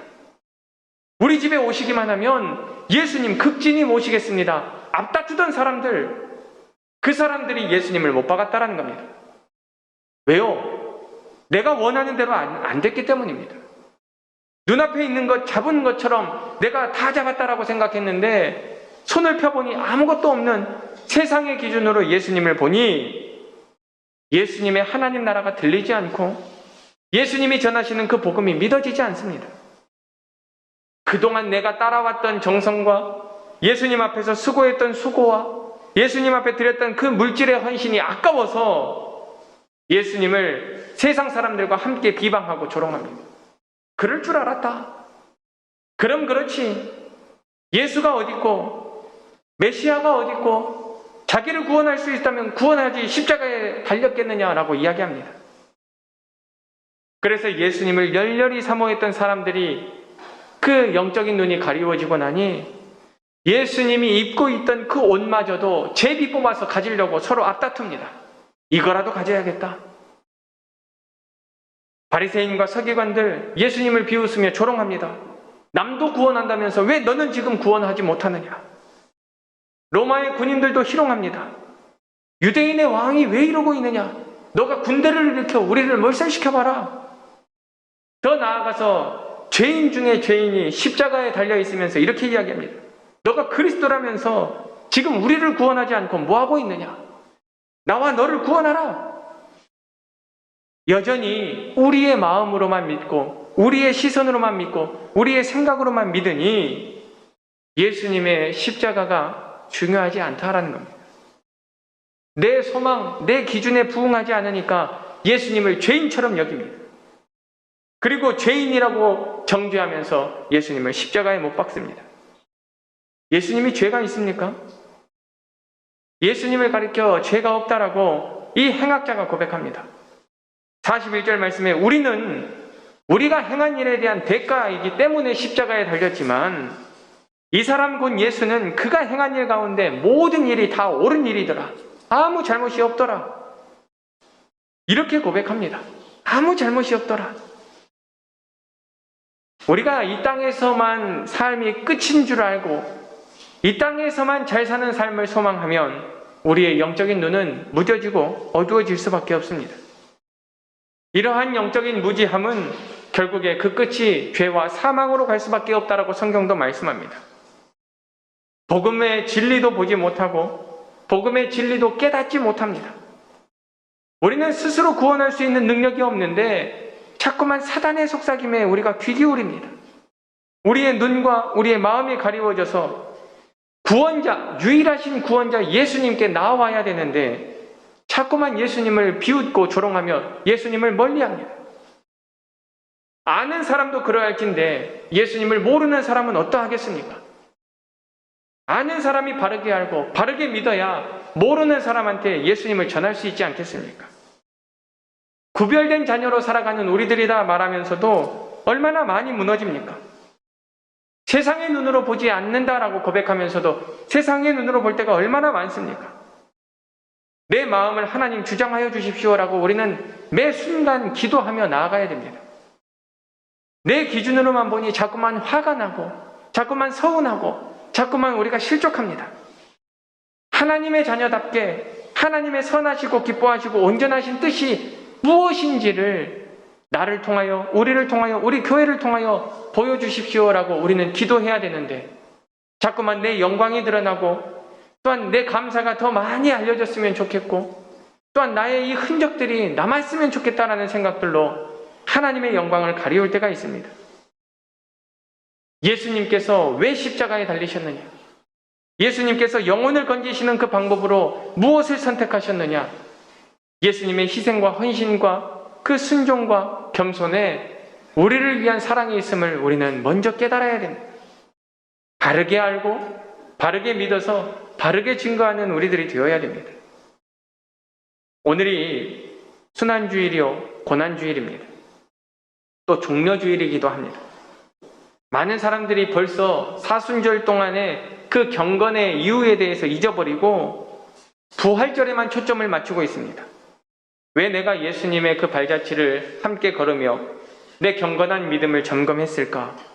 우리 집에 오시기만 하면 예수님 극진히 모시겠습니다. 앞다투던 사람들, 그 사람들이 예수님을 못 박았다라는 겁니다. 왜요? 내가 원하는 대로 안 됐기 때문입니다. 눈앞에 있는 것 잡은 것처럼 내가 다 잡았다라고 생각했는데 손을 펴보니 아무것도 없는 세상의 기준으로 예수님을 보니 예수님의 하나님 나라가 들리지 않고 예수님이 전하시는 그 복음이 믿어지지 않습니다. 그동안 내가 따라왔던 정성과 예수님 앞에서 수고했던 수고와 예수님 앞에 드렸던 그 물질의 헌신이 아까워서 예수님을 세상 사람들과 함께 비방하고 조롱합니다. 그럴 줄 알았다. 그럼 그렇지. 예수가 어딨고 메시아가 어딨고 자기를 구원할 수 있다면 구원하지 십자가에 달렸겠느냐라고 이야기합니다. 그래서 예수님을 열렬히 사모했던 사람들이 그 영적인 눈이 가리워지고 나니 예수님이 입고 있던 그 옷마저도 제비 뽑아서 가지려고 서로 앞다툽니다. 이거라도 가져야겠다. 바리새인과 서기관들 예수님을 비웃으며 조롱합니다. 남도 구원한다면서 왜 너는 지금 구원하지 못하느냐. 로마의 군인들도 희롱합니다. 유대인의 왕이 왜 이러고 있느냐. 너가 군대를 일으켜 우리를 몰살시켜봐라. 더 나아가서 죄인 중에 죄인이 십자가에 달려있으면서 이렇게 이야기합니다. 너가 그리스도라면서 지금 우리를 구원하지 않고 뭐하고 있느냐. 나와 너를 구원하라. 여전히 우리의 마음으로만 믿고 우리의 시선으로만 믿고 우리의 생각으로만 믿으니 예수님의 십자가가 중요하지 않다라는 겁니다. 내 소망, 내 기준에 부응하지 않으니까 예수님을 죄인처럼 여깁니다. 그리고 죄인이라고 정죄하면서 예수님을 십자가에 못 박습니다. 예수님이 죄가 있습니까? 예수님을 가리켜 죄가 없다라고 이 행악자가 고백합니다. 41절 말씀에 우리가 행한 일에 대한 대가이기 때문에 십자가에 달렸지만 이 사람 곧 예수는 그가 행한 일 가운데 모든 일이 다 옳은 일이더라. 아무 잘못이 없더라. 이렇게 고백합니다. 아무 잘못이 없더라. 우리가 이 땅에서만 삶이 끝인 줄 알고 이 땅에서만 잘 사는 삶을 소망하면 우리의 영적인 눈은 무뎌지고 어두워질 수밖에 없습니다. 이러한 영적인 무지함은 결국에 그 끝이 죄와 사망으로 갈 수밖에 없다라고 성경도 말씀합니다. 복음의 진리도 보지 못하고 복음의 진리도 깨닫지 못합니다. 우리는 스스로 구원할 수 있는 능력이 없는데 자꾸만 사단의 속삭임에 우리가 귀 기울입니다. 우리의 눈과 우리의 마음이 가리워져서 구원자, 유일하신 구원자 예수님께 나와야 되는데 자꾸만 예수님을 비웃고 조롱하며 예수님을 멀리합니다. 아는 사람도 그러할진데 예수님을 모르는 사람은 어떠하겠습니까? 아는 사람이 바르게 알고 바르게 믿어야 모르는 사람한테 예수님을 전할 수 있지 않겠습니까? 구별된 자녀로 살아가는 우리들이다 말하면서도 얼마나 많이 무너집니까? 세상의 눈으로 보지 않는다라고 고백하면서도 세상의 눈으로 볼 때가 얼마나 많습니까? 내 마음을 하나님 주장하여 주십시오라고 우리는 매 순간 기도하며 나아가야 됩니다. 내 기준으로만 보니 자꾸만 화가 나고 자꾸만 서운하고 자꾸만 우리가 실족합니다. 하나님의 자녀답게 하나님의 선하시고 기뻐하시고 온전하신 뜻이 무엇인지를 나를 통하여 우리를 통하여 우리 교회를 통하여 보여주십시오라고 우리는 기도해야 되는데 자꾸만 내 영광이 드러나고 또한 내 감사가 더 많이 알려졌으면 좋겠고 또한 나의 이 흔적들이 남았으면 좋겠다라는 생각들로 하나님의 영광을 가리울 때가 있습니다. 예수님께서 왜 십자가에 달리셨느냐? 예수님께서 영혼을 건지시는 그 방법으로 무엇을 선택하셨느냐? 예수님의 희생과 헌신과 그 순종과 겸손에 우리를 위한 사랑이 있음을 우리는 먼저 깨달아야 됩니다. 바르게 알고 바르게 믿어서 바르게 증거하는 우리들이 되어야 됩니다. 오늘이 순환주일이요 고난주일입니다. 또 종려주일이기도 합니다. 많은 사람들이 벌써 사순절 동안에 그 경건의 이유에 대해서 잊어버리고 부활절에만 초점을 맞추고 있습니다. 왜 내가 예수님의 그 발자취를 함께 걸으며 내 경건한 믿음을 점검했을까?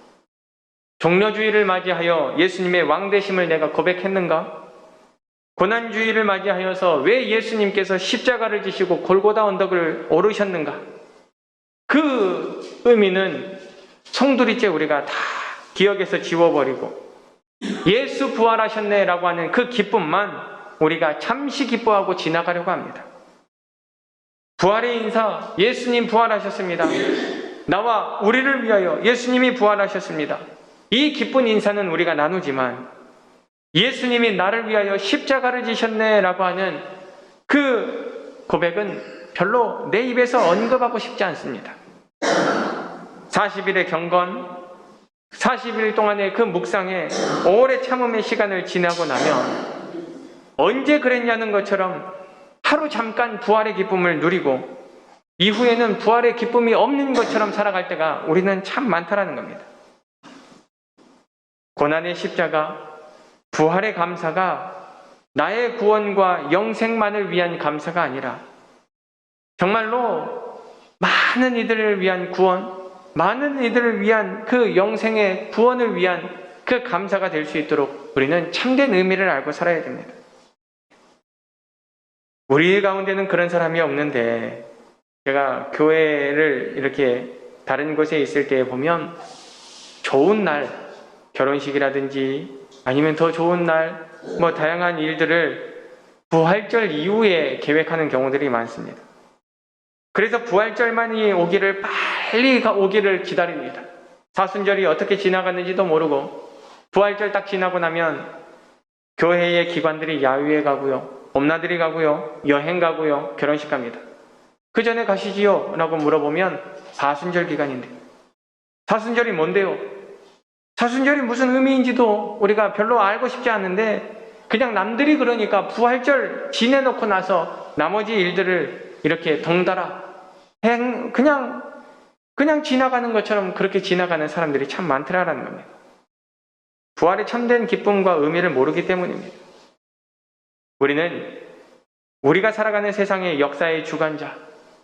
종려주일을 맞이하여 예수님의 왕되심을 내가 고백했는가? 고난주일을 맞이하여서 왜 예수님께서 십자가를 지시고 골고다 언덕을 오르셨는가? 그 의미는 송두리째 우리가 다 기억에서 지워버리고 예수 부활하셨네 라고 하는 그 기쁨만 우리가 잠시 기뻐하고 지나가려고 합니다. 부활의 인사, 예수님 부활하셨습니다. 나와 우리를 위하여 예수님이 부활하셨습니다. 이 기쁜 인사는 우리가 나누지만 예수님이 나를 위하여 십자가를 지셨네 라고 하는 그 고백은 별로 내 입에서 언급하고 싶지 않습니다. 40일의 경건, 40일 동안의 그 묵상에 오래 참음의 시간을 지나고 나면 언제 그랬냐는 것처럼 하루 잠깐 부활의 기쁨을 누리고 이후에는 부활의 기쁨이 없는 것처럼 살아갈 때가 우리는 참 많다라는 겁니다. 고난의 십자가, 부활의 감사가 나의 구원과 영생만을 위한 감사가 아니라 정말로 많은 이들을 위한 구원, 많은 이들을 위한 그 영생의 구원을 위한 그 감사가 될 수 있도록 우리는 참된 의미를 알고 살아야 됩니다. 우리 가운데는 그런 사람이 없는데 제가 교회를 이렇게 다른 곳에 있을 때 보면 좋은 날, 결혼식이라든지 아니면 더 좋은 날, 다양한 일들을 부활절 이후에 계획하는 경우들이 많습니다. 그래서 부활절만이 오기를 빨리 오기를 기다립니다. 사순절이 어떻게 지나갔는지도 모르고 부활절 딱 지나고 나면 교회의 기관들이 야유회 가고요, 봄나들이 가고요, 여행 가고요, 결혼식 갑니다. 그 전에 가시지요? 라고 물어보면 사순절 기간인데 사순절이 뭔데요? 사순절이 무슨 의미인지도 우리가 별로 알고 싶지 않은데 그냥 남들이 그러니까 부활절 지내놓고 나서 나머지 일들을 이렇게 덩달아 그냥 지나가는 것처럼 그렇게 지나가는 사람들이 참 많더라라는 겁니다. 부활의 참된 기쁨과 의미를 모르기 때문입니다. 우리는 우리가 살아가는 세상의 역사의 주관자,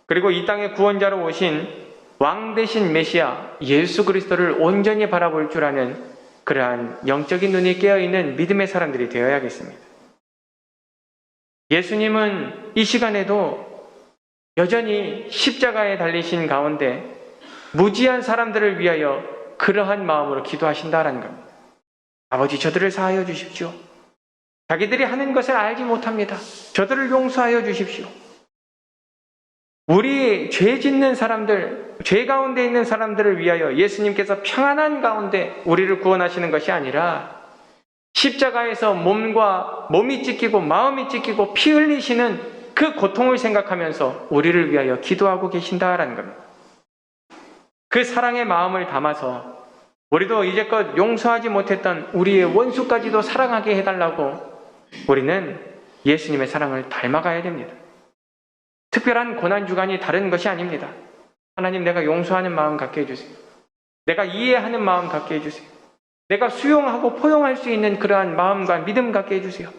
그리고 이 땅의 구원자로 오신 왕 대신 메시아 예수 그리스도를 온전히 바라볼 줄 아는 그러한 영적인 눈이 깨어있는 믿음의 사람들이 되어야겠습니다. 예수님은 이 시간에도 여전히 십자가에 달리신 가운데 무지한 사람들을 위하여 그러한 마음으로 기도하신다라는 겁니다. 아버지, 저들을 사하여 주십시오. 자기들이 하는 것을 알지 못합니다. 저들을 용서하여 주십시오. 우리 죄 짓는 사람들, 죄 가운데 있는 사람들을 위하여 예수님께서 평안한 가운데 우리를 구원하시는 것이 아니라 십자가에서 몸이 찢기고 마음이 찢기고 피 흘리시는 그 고통을 생각하면서 우리를 위하여 기도하고 계신다라는 겁니다. 그 사랑의 마음을 담아서 우리도 이제껏 용서하지 못했던 우리의 원수까지도 사랑하게 해달라고 우리는 예수님의 사랑을 닮아가야 됩니다. 특별한 고난주간이 다른 것이 아닙니다. 하나님, 내가 용서하는 마음 갖게 해주세요. 내가 이해하는 마음 갖게 해주세요. 내가 수용하고 포용할 수 있는 그러한 마음과 믿음 갖게 해주세요.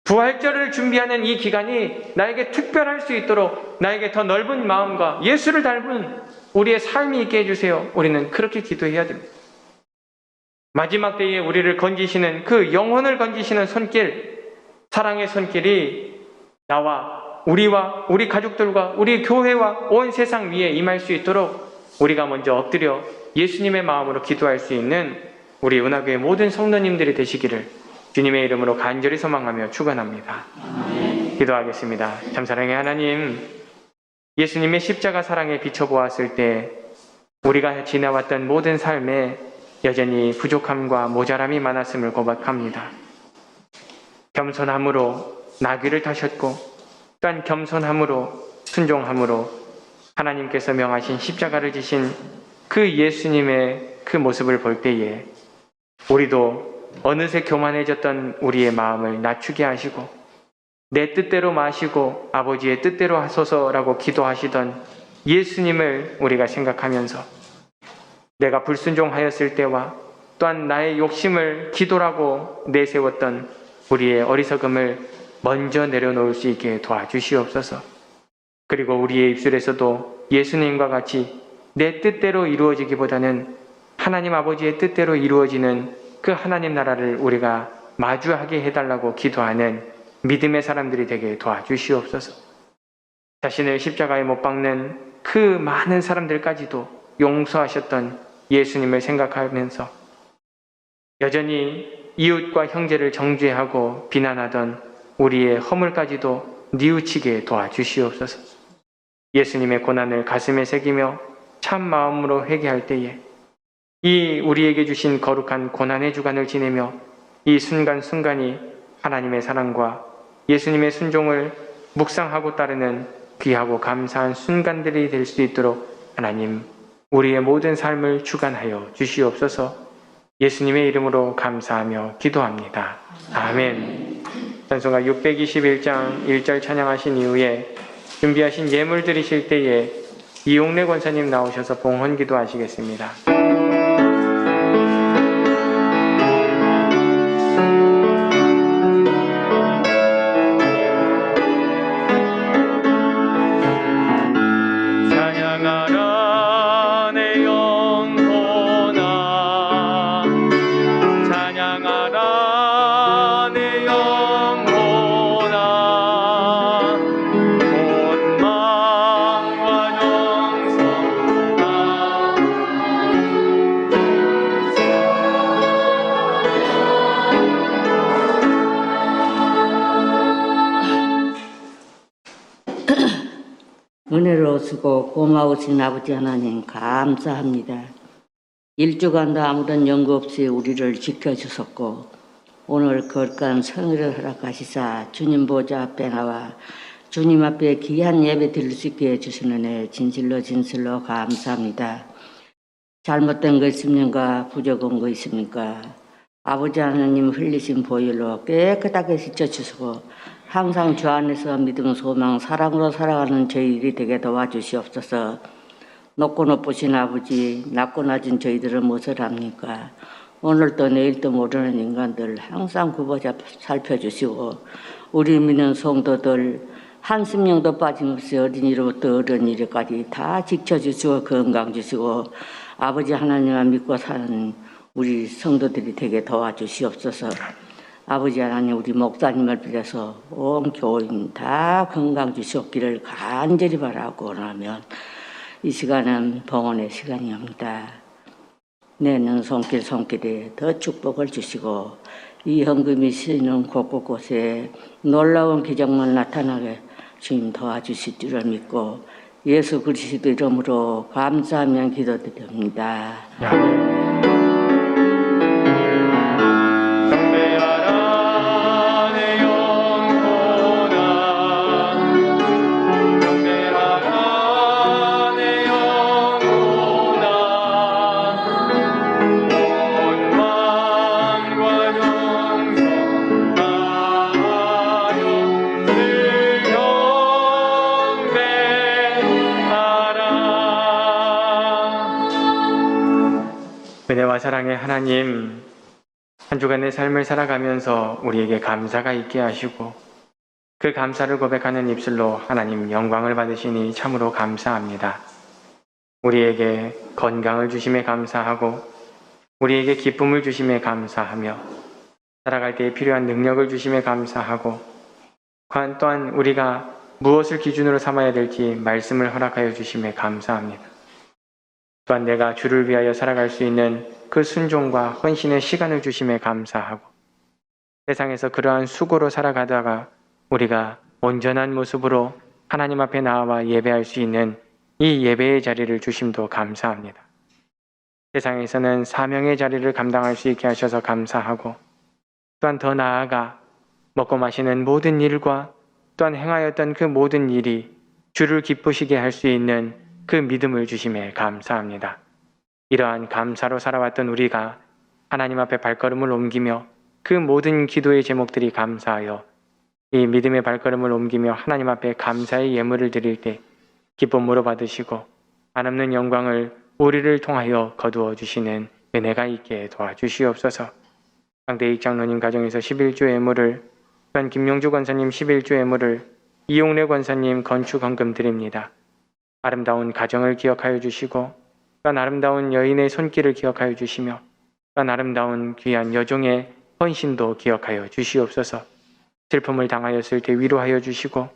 부활절을 준비하는 이 기간이 나에게 특별할 수 있도록 나에게 더 넓은 마음과 예수를 닮은 우리의 삶이 있게 해주세요. 우리는 그렇게 기도해야 됩니다. 마지막 때에 우리를 건지시는 그 영혼을 건지시는 손길, 사랑의 손길이 나와 우리와 우리 가족들과 우리 교회와 온 세상 위에 임할 수 있도록 우리가 먼저 엎드려 예수님의 마음으로 기도할 수 있는 우리 은하교회 모든 성도님들이 되시기를 주님의 이름으로 간절히 소망하며 축원합니다. 기도하겠습니다. 참사랑의 하나님, 예수님의 십자가 사랑에 비춰보았을 때 우리가 지나왔던 모든 삶에 여전히 부족함과 모자람이 많았음을 고백합니다. 겸손함으로 나귀를 타셨고 또한 겸손함으로 순종함으로 하나님께서 명하신 십자가를 지신 그 예수님의 그 모습을 볼 때에 우리도 어느새 교만해졌던 우리의 마음을 낮추게 하시고 내 뜻대로 마시고 아버지의 뜻대로 하소서라고 기도하시던 예수님을 우리가 생각하면서 내가 불순종하였을 때와 또한 나의 욕심을 기도라고 내세웠던 우리의 어리석음을 먼저 내려놓을 수 있게 도와주시옵소서. 그리고 우리의 입술에서도 예수님과 같이 내 뜻대로 이루어지기보다는 하나님 아버지의 뜻대로 이루어지는 그 하나님 나라를 우리가 마주하게 해달라고 기도하는 믿음의 사람들이 되게 도와주시옵소서. 자신을 십자가에 못 박는 그 많은 사람들까지도 용서하셨던 예수님을 생각하면서 여전히 이웃과 형제를 정죄하고 비난하던 우리의 허물까지도 뉘우치게 도와주시옵소서. 예수님의 고난을 가슴에 새기며 참 마음으로 회개할 때에 이 우리에게 주신 거룩한 고난의 주간을 지내며 이 순간순간이 하나님의 사랑과 예수님의 순종을 묵상하고 따르는 귀하고 감사한 순간들이 될 수 있도록 하나님 우리의 모든 삶을 주관하여 주시옵소서. 예수님의 이름으로 감사하며 기도합니다. 아멘. 찬송가 621장 1절 찬양하신 이후에 준비하신 예물 드리실 때에 이용래 권사님 나오셔서 봉헌 기도하시겠습니다. 은혜로우시고 고마우신 아버지 하나님 감사합니다. 일주간도 아무런 연구 없이 우리를 지켜주셨고 오늘 거룩한 성일을 허락하시사 주님 보좌 앞에 나와 주님 앞에 귀한 예배 드릴 수 있게 해주시는 애 진실로 감사합니다. 잘못된 거 있습니까? 부족한 거 있습니까? 아버지 하나님 흘리신 보혈로 깨끗하게 씻어주시고 항상 주 안에서 믿음, 소망, 사랑으로 살아가는 저희들이 되게 도와주시옵소서. 높고 높으신 아버지, 낮고 낮은 저희들은 무엇을 합니까? 오늘도 내일도 모르는 인간들 항상 굽어져 살펴주시고 우리 믿는 성도들 한 심령도 빠짐없이 어린이로부터 어른이까지 다 지켜주시고 건강 주시고 아버지 하나님을 믿고 사는 우리 성도들이 되게 도와주시옵소서. 아버지 하나님 우리 목사님을 비롯해서 온 교인 다 건강 주시옵기를 간절히 바라고 원하면 이 시간은 봉헌의 시간이옵니다. 내는 손길에 더 축복을 주시고 이 헌금이 쓰이는 곳곳에 놀라운 기적만 나타나게 주님 도와주실 줄을 믿고 예수 그리스도 이름으로 감사하며 기도드립니다. 은혜와 사랑의 하나님, 한 주간의 삶을 살아가면서 우리에게 감사가 있게 하시고 그 감사를 고백하는 입술로 하나님 영광을 받으시니 참으로 감사합니다. 우리에게 건강을 주심에 감사하고 우리에게 기쁨을 주심에 감사하며 살아갈 때에 필요한 능력을 주심에 감사하고 또한 우리가 무엇을 기준으로 삼아야 될지 말씀을 허락하여 주심에 감사합니다. 또한 내가 주를 위하여 살아갈 수 있는 그 순종과 헌신의 시간을 주심에 감사하고 세상에서 그러한 수고로 살아가다가 우리가 온전한 모습으로 하나님 앞에 나와 예배할 수 있는 이 예배의 자리를 주심도 감사합니다. 세상에서는 사명의 자리를 감당할 수 있게 하셔서 감사하고 또한 더 나아가 먹고 마시는 모든 일과 또한 행하였던 그 모든 일이 주를 기쁘시게 할 수 있는 그 믿음을 주심에 감사합니다. 이러한 감사로 살아왔던 우리가 하나님 앞에 발걸음을 옮기며 그 모든 기도의 제목들이 감사하여 이 믿음의 발걸음을 옮기며 하나님 앞에 감사의 예물을 드릴 때 기쁨으로 받으시고 한없는 영광을 우리를 통하여 거두어 주시는 은혜가 있게 도와주시옵소서. 강대익 장로님 가정에서 11조 예물을, 또한 김용주 권사님 11조 예물을, 이용래 권사님 건축 헌금 드립니다. 아름다운 가정을 기억하여 주시고 또한 아름다운 여인의 손길을 기억하여 주시며 또한 아름다운 귀한 여종의 헌신도 기억하여 주시옵소서. 슬픔을 당하였을 때 위로하여 주시고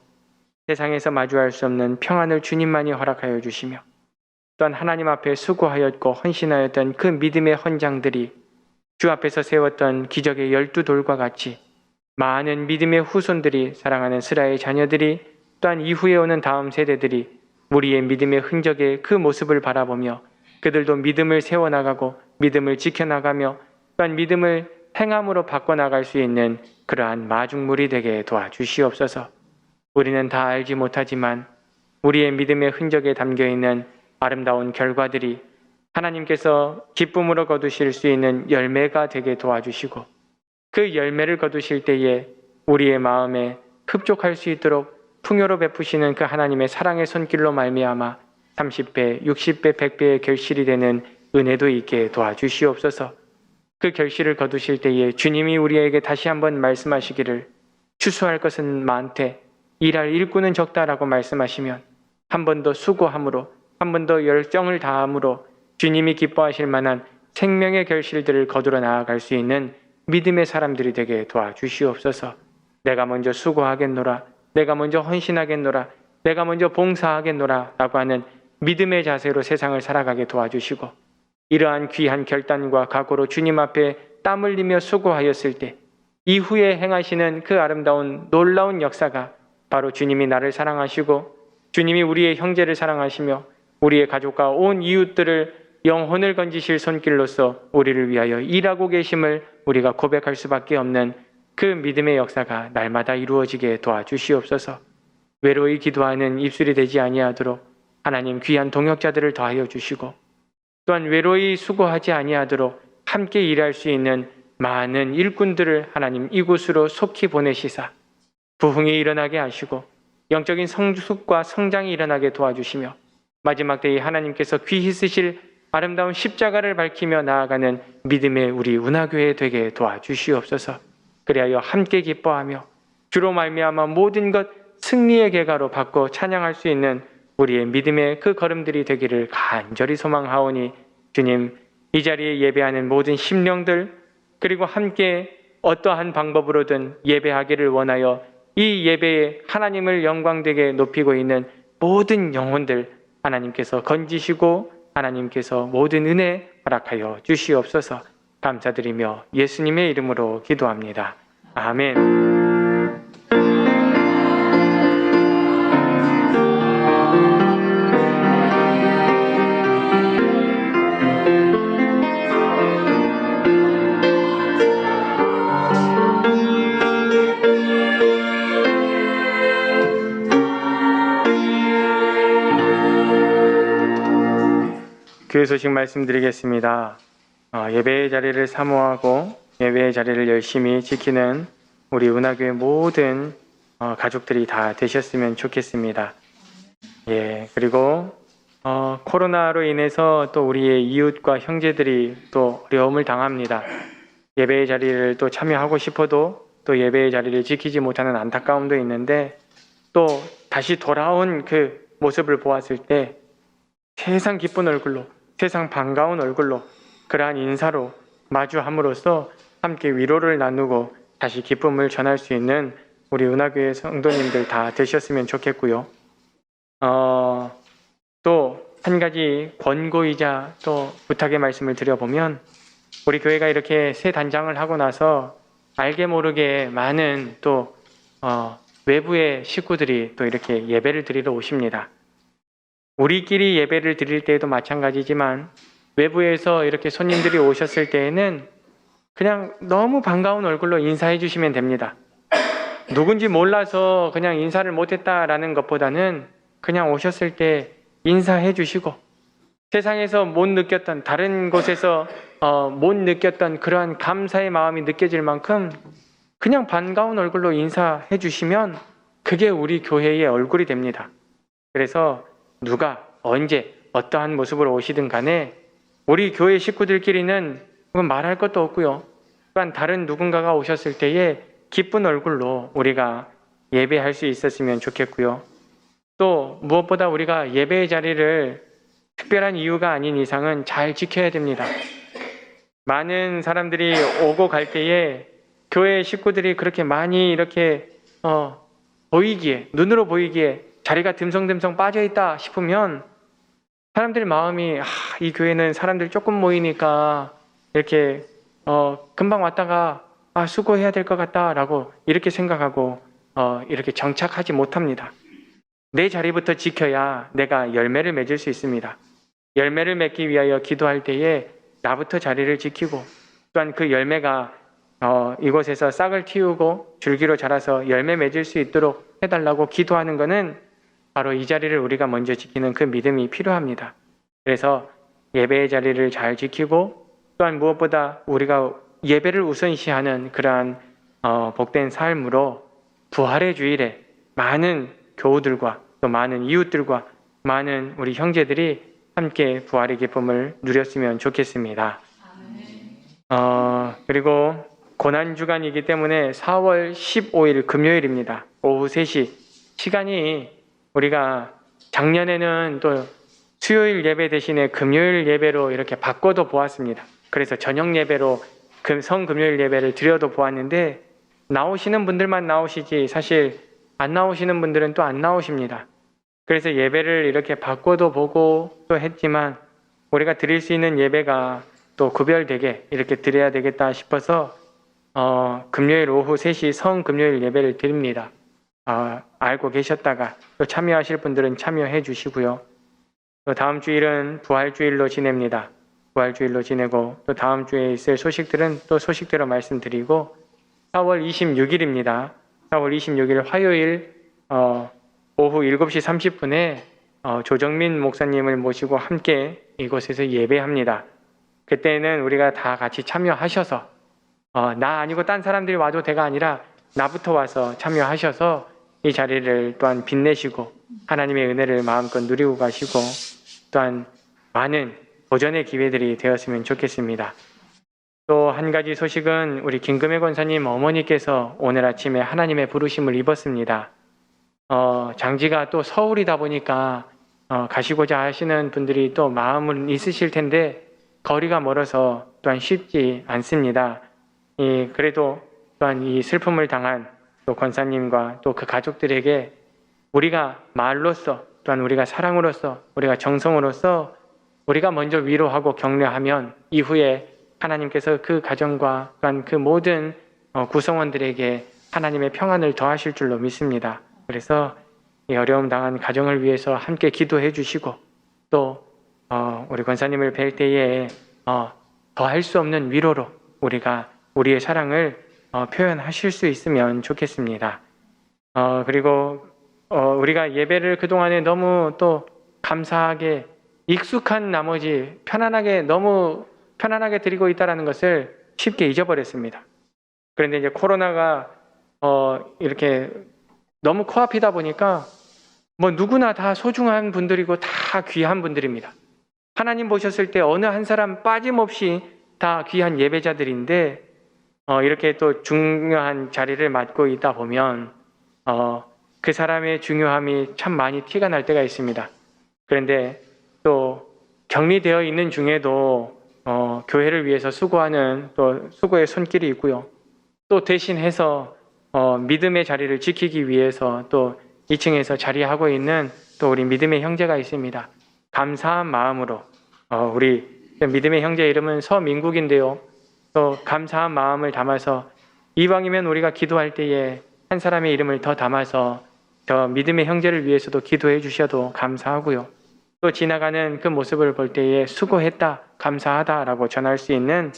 세상에서 마주할 수 없는 평안을 주님만이 허락하여 주시며 또한 하나님 앞에 수고하였고 헌신하였던 그 믿음의 헌장들이 주 앞에서 세웠던 기적의 12돌과 같이 많은 믿음의 후손들이, 사랑하는 스라의 자녀들이, 또한 이후에 오는 다음 세대들이 우리의 믿음의 흔적의 그 모습을 바라보며 그들도 믿음을 세워나가고 믿음을 지켜나가며 또한 믿음을 행함으로 바꿔나갈 수 있는 그러한 마중물이 되게 도와주시옵소서. 우리는 다 알지 못하지만 우리의 믿음의 흔적에 담겨있는 아름다운 결과들이 하나님께서 기쁨으로 거두실 수 있는 열매가 되게 도와주시고 그 열매를 거두실 때에 우리의 마음에 흡족할 수 있도록 풍요로 베푸시는 그 하나님의 사랑의 손길로 말미암아 30배, 60배, 100배의 결실이 되는 은혜도 있게 도와주시옵소서. 그 결실을 거두실 때에 주님이 우리에게 다시 한번 말씀하시기를 추수할 것은 많되 일할 일꾼은 적다라고 말씀하시면 한 번 더 수고함으로, 한 번 더 열정을 다함으로 주님이 기뻐하실 만한 생명의 결실들을 거두러 나아갈 수 있는 믿음의 사람들이 되게 도와주시옵소서. 내가 먼저 수고하겠노라, 내가 먼저 헌신하겠노라, 내가 먼저 봉사하겠노라 라고 하는 믿음의 자세로 세상을 살아가게 도와주시고 이러한 귀한 결단과 각오로 주님 앞에 땀 흘리며 수고하였을 때 이후에 행하시는 그 아름다운 놀라운 역사가 바로 주님이 나를 사랑하시고 주님이 우리의 형제를 사랑하시며 우리의 가족과 온 이웃들을 영혼을 건지실 손길로서 우리를 위하여 일하고 계심을 우리가 고백할 수밖에 없는 그 믿음의 역사가 날마다 이루어지게 도와주시옵소서. 외로이 기도하는 입술이 되지 아니하도록 하나님 귀한 동역자들을 더하여 주시고 또한 외로이 수고하지 아니하도록 함께 일할 수 있는 많은 일꾼들을 하나님 이곳으로 속히 보내시사 부흥이 일어나게 하시고 영적인 성숙과 성장이 일어나게 도와주시며 마지막 때에 하나님께서 귀히 쓰실 아름다운 십자가를 밝히며 나아가는 믿음의 우리 운하교회 되게 도와주시옵소서. 그리하여 함께 기뻐하며 주로 말미암아 모든 것 승리의 계가로 바꿔 찬양할 수 있는 우리의 믿음의 그 걸음들이 되기를 간절히 소망하오니 주님, 이 자리에 예배하는 모든 심령들 그리고 함께 어떠한 방법으로든 예배하기를 원하여 이 예배에 하나님을 영광되게 높이고 있는 모든 영혼들 하나님께서 건지시고 하나님께서 모든 은혜 허락하여 주시옵소서. 감사드리며 예수님의 이름으로 기도합니다. 아멘. 교회 소식 말씀드리겠습니다. 예배의 자리를 사모하고 예배의 자리를 열심히 지키는 우리 운하교회 모든 가족들이 다 되셨으면 좋겠습니다. 예, 그리고 코로나로 인해서 또 우리의 이웃과 형제들이 또 어려움을 당합니다. 예배의 자리를 또 참여하고 싶어도 또 예배의 자리를 지키지 못하는 안타까움도 있는데 또 다시 돌아온 그 모습을 보았을 때 세상 기쁜 얼굴로, 세상 반가운 얼굴로 그러한 인사로 마주함으로써 함께 위로를 나누고 다시 기쁨을 전할 수 있는 우리 운하교회 성도님들 다 되셨으면 좋겠고요. 또 한 가지 권고이자 또 부탁의 말씀을 드려보면 우리 교회가 이렇게 새 단장을 하고 나서 알게 모르게 많은 또 외부의 식구들이 또 이렇게 예배를 드리러 오십니다. 우리끼리 예배를 드릴 때에도 마찬가지지만 외부에서 이렇게 손님들이 오셨을 때에는 그냥 너무 반가운 얼굴로 인사해 주시면 됩니다. 누군지 몰라서 그냥 인사를 못했다라는 것보다는 그냥 오셨을 때 인사해 주시고 세상에서 못 느꼈던, 다른 곳에서 못 느꼈던 그러한 감사의 마음이 느껴질 만큼 그냥 반가운 얼굴로 인사해 주시면 그게 우리 교회의 얼굴이 됩니다. 그래서 누가 언제 어떠한 모습으로 오시든 간에 우리 교회 식구들끼리는 말할 것도 없고요. 또한 다른 누군가가 오셨을 때에 기쁜 얼굴로 우리가 예배할 수 있었으면 좋겠고요. 또 무엇보다 우리가 예배의 자리를 특별한 이유가 아닌 이상은 잘 지켜야 됩니다. 많은 사람들이 오고 갈 때에 교회 식구들이 그렇게 많이 이렇게 보이기에, 눈으로 보이기에 자리가 듬성듬성 빠져있다 싶으면 사람들 마음이 이 교회는 사람들 조금 모이니까 이렇게 금방 왔다가 수고해야 될 것 같다라고 이렇게 생각하고 이렇게 정착하지 못합니다. 내 자리부터 지켜야 내가 열매를 맺을 수 있습니다. 열매를 맺기 위하여 기도할 때에 나부터 자리를 지키고 또한 그 열매가 이곳에서 싹을 틔우고 줄기로 자라서 열매 맺을 수 있도록 해달라고 기도하는 것은 바로 이 자리를 우리가 먼저 지키는 그 믿음이 필요합니다. 그래서 예배의 자리를 잘 지키고 또한 무엇보다 우리가 예배를 우선시하는 그러한 복된 삶으로 부활의 주일에 많은 교우들과 또 많은 이웃들과 많은 우리 형제들이 함께 부활의 기쁨을 누렸으면 좋겠습니다. 그리고 고난주간이기 때문에 4월 15일 금요일입니다. 오후 3시 시간이 우리가 작년에는 또 수요일 예배 대신에 금요일 예배로 이렇게 바꿔도 보았습니다. 그래서 저녁 예배로 성금요일 예배를 드려도 보았는데 나오시는 분들만 나오시지 사실 안 나오시는 분들은 또 안 나오십니다. 그래서 예배를 이렇게 바꿔도 보고 또 했지만 우리가 드릴 수 있는 예배가 또 구별되게 이렇게 드려야 되겠다 싶어서 금요일 오후 3시 성금요일 예배를 드립니다. 알고 계셨다가 또 참여하실 분들은 참여해 주시고요. 또 다음 주일은 부활주일로 지냅니다. 부활주일로 지내고 또 다음 주에 있을 소식들은 또 소식대로 말씀드리고 4월 26일입니다. 4월 26일 화요일 오후 7시 30분에 조정민 목사님을 모시고 함께 이곳에서 예배합니다. 그때는 우리가 다 같이 참여하셔서 나 아니고 딴 사람들이 와도 돼가 아니라 나부터 와서 참여하셔서 이 자리를 또한 빛내시고 하나님의 은혜를 마음껏 누리고 가시고 또한 많은 도전의 기회들이 되었으면 좋겠습니다. 또 한 가지 소식은 우리 김금혜 권사님 어머니께서 오늘 아침에 하나님의 부르심을 입었습니다. 장지가 또 서울이다 보니까 가시고자 하시는 분들이 또 마음은 있으실 텐데 거리가 멀어서 또한 쉽지 않습니다. 그래도 또한 이 슬픔을 당한 또 권사님과 또 그 가족들에게 우리가 말로써 또한 우리가 사랑으로써 우리가 정성으로써 우리가 먼저 위로하고 격려하면 이후에 하나님께서 그 가정과 또한 그 모든 구성원들에게 하나님의 평안을 더하실 줄로 믿습니다. 그래서 이 어려움 당한 가정을 위해서 함께 기도해 주시고 또 우리 권사님을 뵐 때에 더 할 수 없는 위로로 우리가 우리의 사랑을 표현하실 수 있으면 좋겠습니다. 그리고 우리가 예배를 그동안에 너무 또 감사하게 익숙한 나머지 너무 편안하게 드리고 있다는 것을 쉽게 잊어버렸습니다. 그런데 이제 코로나가 이렇게 너무 코앞이다 보니까 누구나 다 소중한 분들이고 다 귀한 분들입니다. 하나님 보셨을 때 어느 한 사람 빠짐없이 다 귀한 예배자들인데 이렇게 또 중요한 자리를 맡고 있다 보면 그 사람의 중요함이 참 많이 티가 날 때가 있습니다. 그런데 또 격리되어 있는 중에도 교회를 위해서 수고하는 또 수고의 손길이 있고요. 또 대신해서 믿음의 자리를 지키기 위해서 또 2층에서 자리하고 있는 또 우리 믿음의 형제가 있습니다. 감사한 마음으로 우리 믿음의 형제 이름은 서민국인데요. 또 감사한 마음을 담아서 이왕이면 우리가 기도할 때에 한 사람의 이름을 더 담아서 저 믿음의 형제를 위해서도 기도해 주셔도 감사하고요. 또 지나가는 그 모습을 볼 때에 수고했다, 감사하다라고 전할 수 있는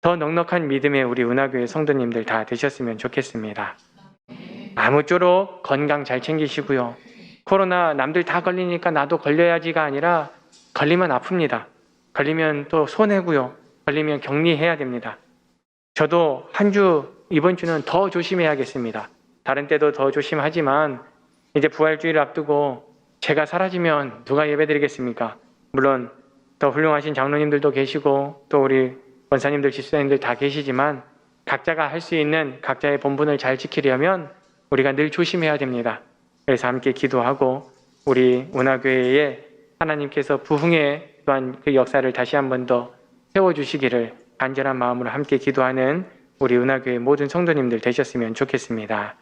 더 넉넉한 믿음의 우리 은하교회 성도님들 다 되셨으면 좋겠습니다. 아무쪼록 건강 잘 챙기시고요. 코로나 남들 다 걸리니까 나도 걸려야지가 아니라 걸리면 아픕니다. 걸리면 또 손해고요. 걸리면 격리해야 됩니다. 저도 한 주, 이번 주는 더 조심해야겠습니다. 다른 때도 더 조심하지만 이제 부활주의를 앞두고 제가 사라지면 누가 예배드리겠습니까? 물론 더 훌륭하신 장로님들도 계시고 또 우리 원사님들, 집사님들 다 계시지만 각자가 할 수 있는 각자의 본분을 잘 지키려면 우리가 늘 조심해야 됩니다. 그래서 함께 기도하고 우리 운하교회에 하나님께서 부흥의 또한 그 역사를 다시 한 번 더 세워주시기를 간절한 마음으로 함께 기도하는 우리 운하교회 모든 성도님들 되셨으면 좋겠습니다.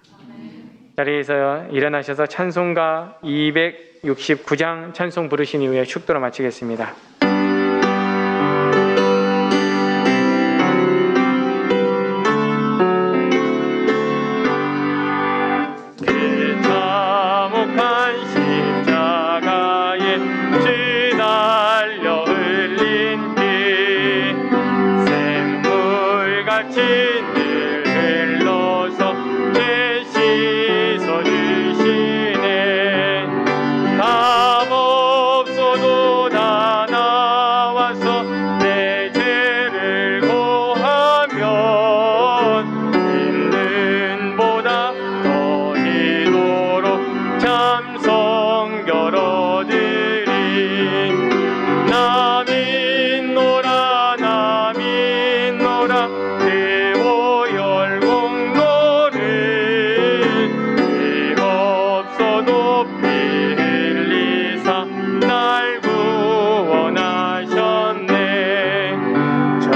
자리에서 일어나셔서 찬송가 269장 찬송 부르신 이후에 축도로 마치겠습니다. 참혹한 십자가에 피 날려 흘린 피 샘물같이 늘 흘러서 제 씻어주시네. 답 없어도 다 나와서 내 죄를 고하면 있는 보다 더히도록 참 성결 얻으리. 나 믿노라 나 믿노라 대보 열공로를 힘없어도 피 흘리사 날 구원하셨네. 저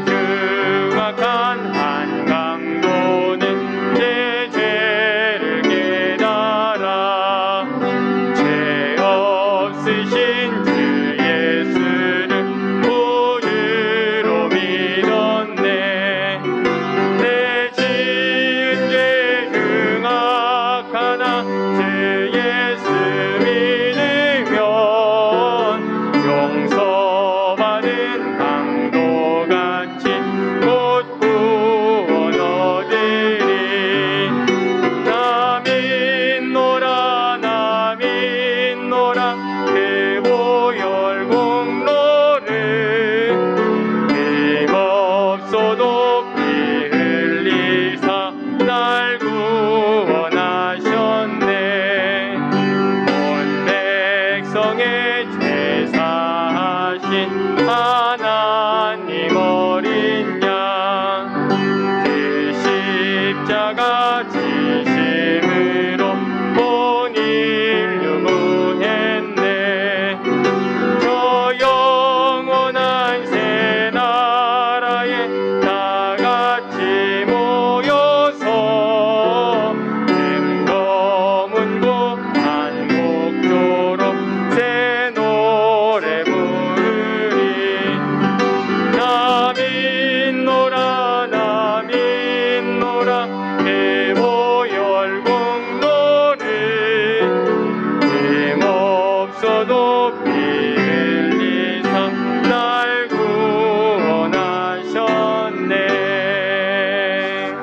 흉악한 한강도는 내 죄를 깨달아 죄 없으신 주 예수를 구주로 믿었네. 내 지은 죄 흉악하나 주 예수 믿으면 용서받은 강도같이 곧 구원 얻으리. 나 믿노라 나 믿노라 대보 열공로를 힘없어도 피 흘리사 날 구원하셨네. 온 백성의 죄 사하신 하나님 어린 양 그 십자가 지심으로 온 인류 구했네. 저 영원한 새 나라에 다 같이 모여서 금거문고 한곡조로 새 노래 부르리. 나 믿노라 나 믿노라 대보 열공로를 힘없어도 피 흘리사 날 구원하셨네.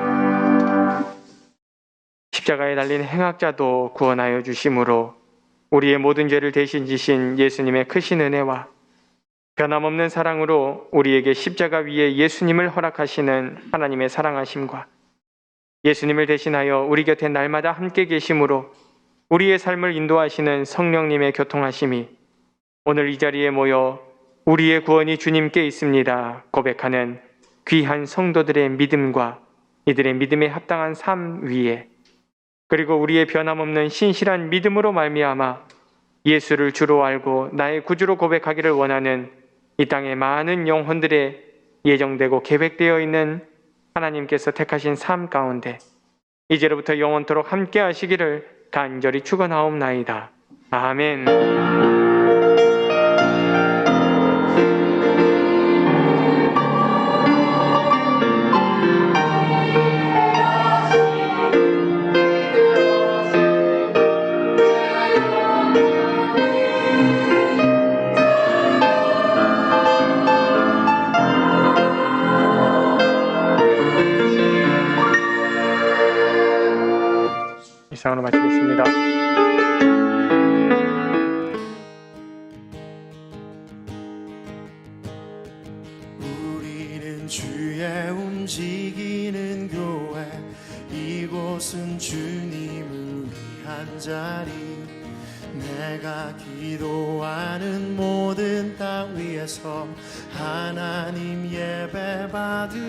십자가에 달린 행악자도 구원하여 주심으로 우리의 모든 죄를 대신 지신 예수님의 크신 은혜와 변함없는 사랑으로 우리에게 십자가 위에 예수님을 허락하시는 하나님의 사랑하심과 예수님을 대신하여 우리 곁에 날마다 함께 계심으로 우리의 삶을 인도하시는 성령님의 교통하심이 오늘 이 자리에 모여 우리의 구원이 주님께 있습니다 고백하는 귀한 성도들의 믿음과 이들의 믿음에 합당한 삶 위에 그리고 우리의 변함없는 신실한 믿음으로 말미암아 예수를 주로 알고 나의 구주로 고백하기를 원하는 이 땅의 많은 영혼들의 예정되고 계획되어 있는 하나님께서 택하신 삶 가운데 이제로부터 영원토록 함께 하시기를 간절히 축원하옵나이다. 아멘. 이상으로 마치겠습니다. 우리 주의 움직이는 교회 이곳은 주님을 위한 자리 내가 기도하는 모든 땅 위에서 하나님 예배받을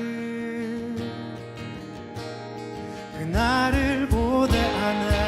그날을 보대하네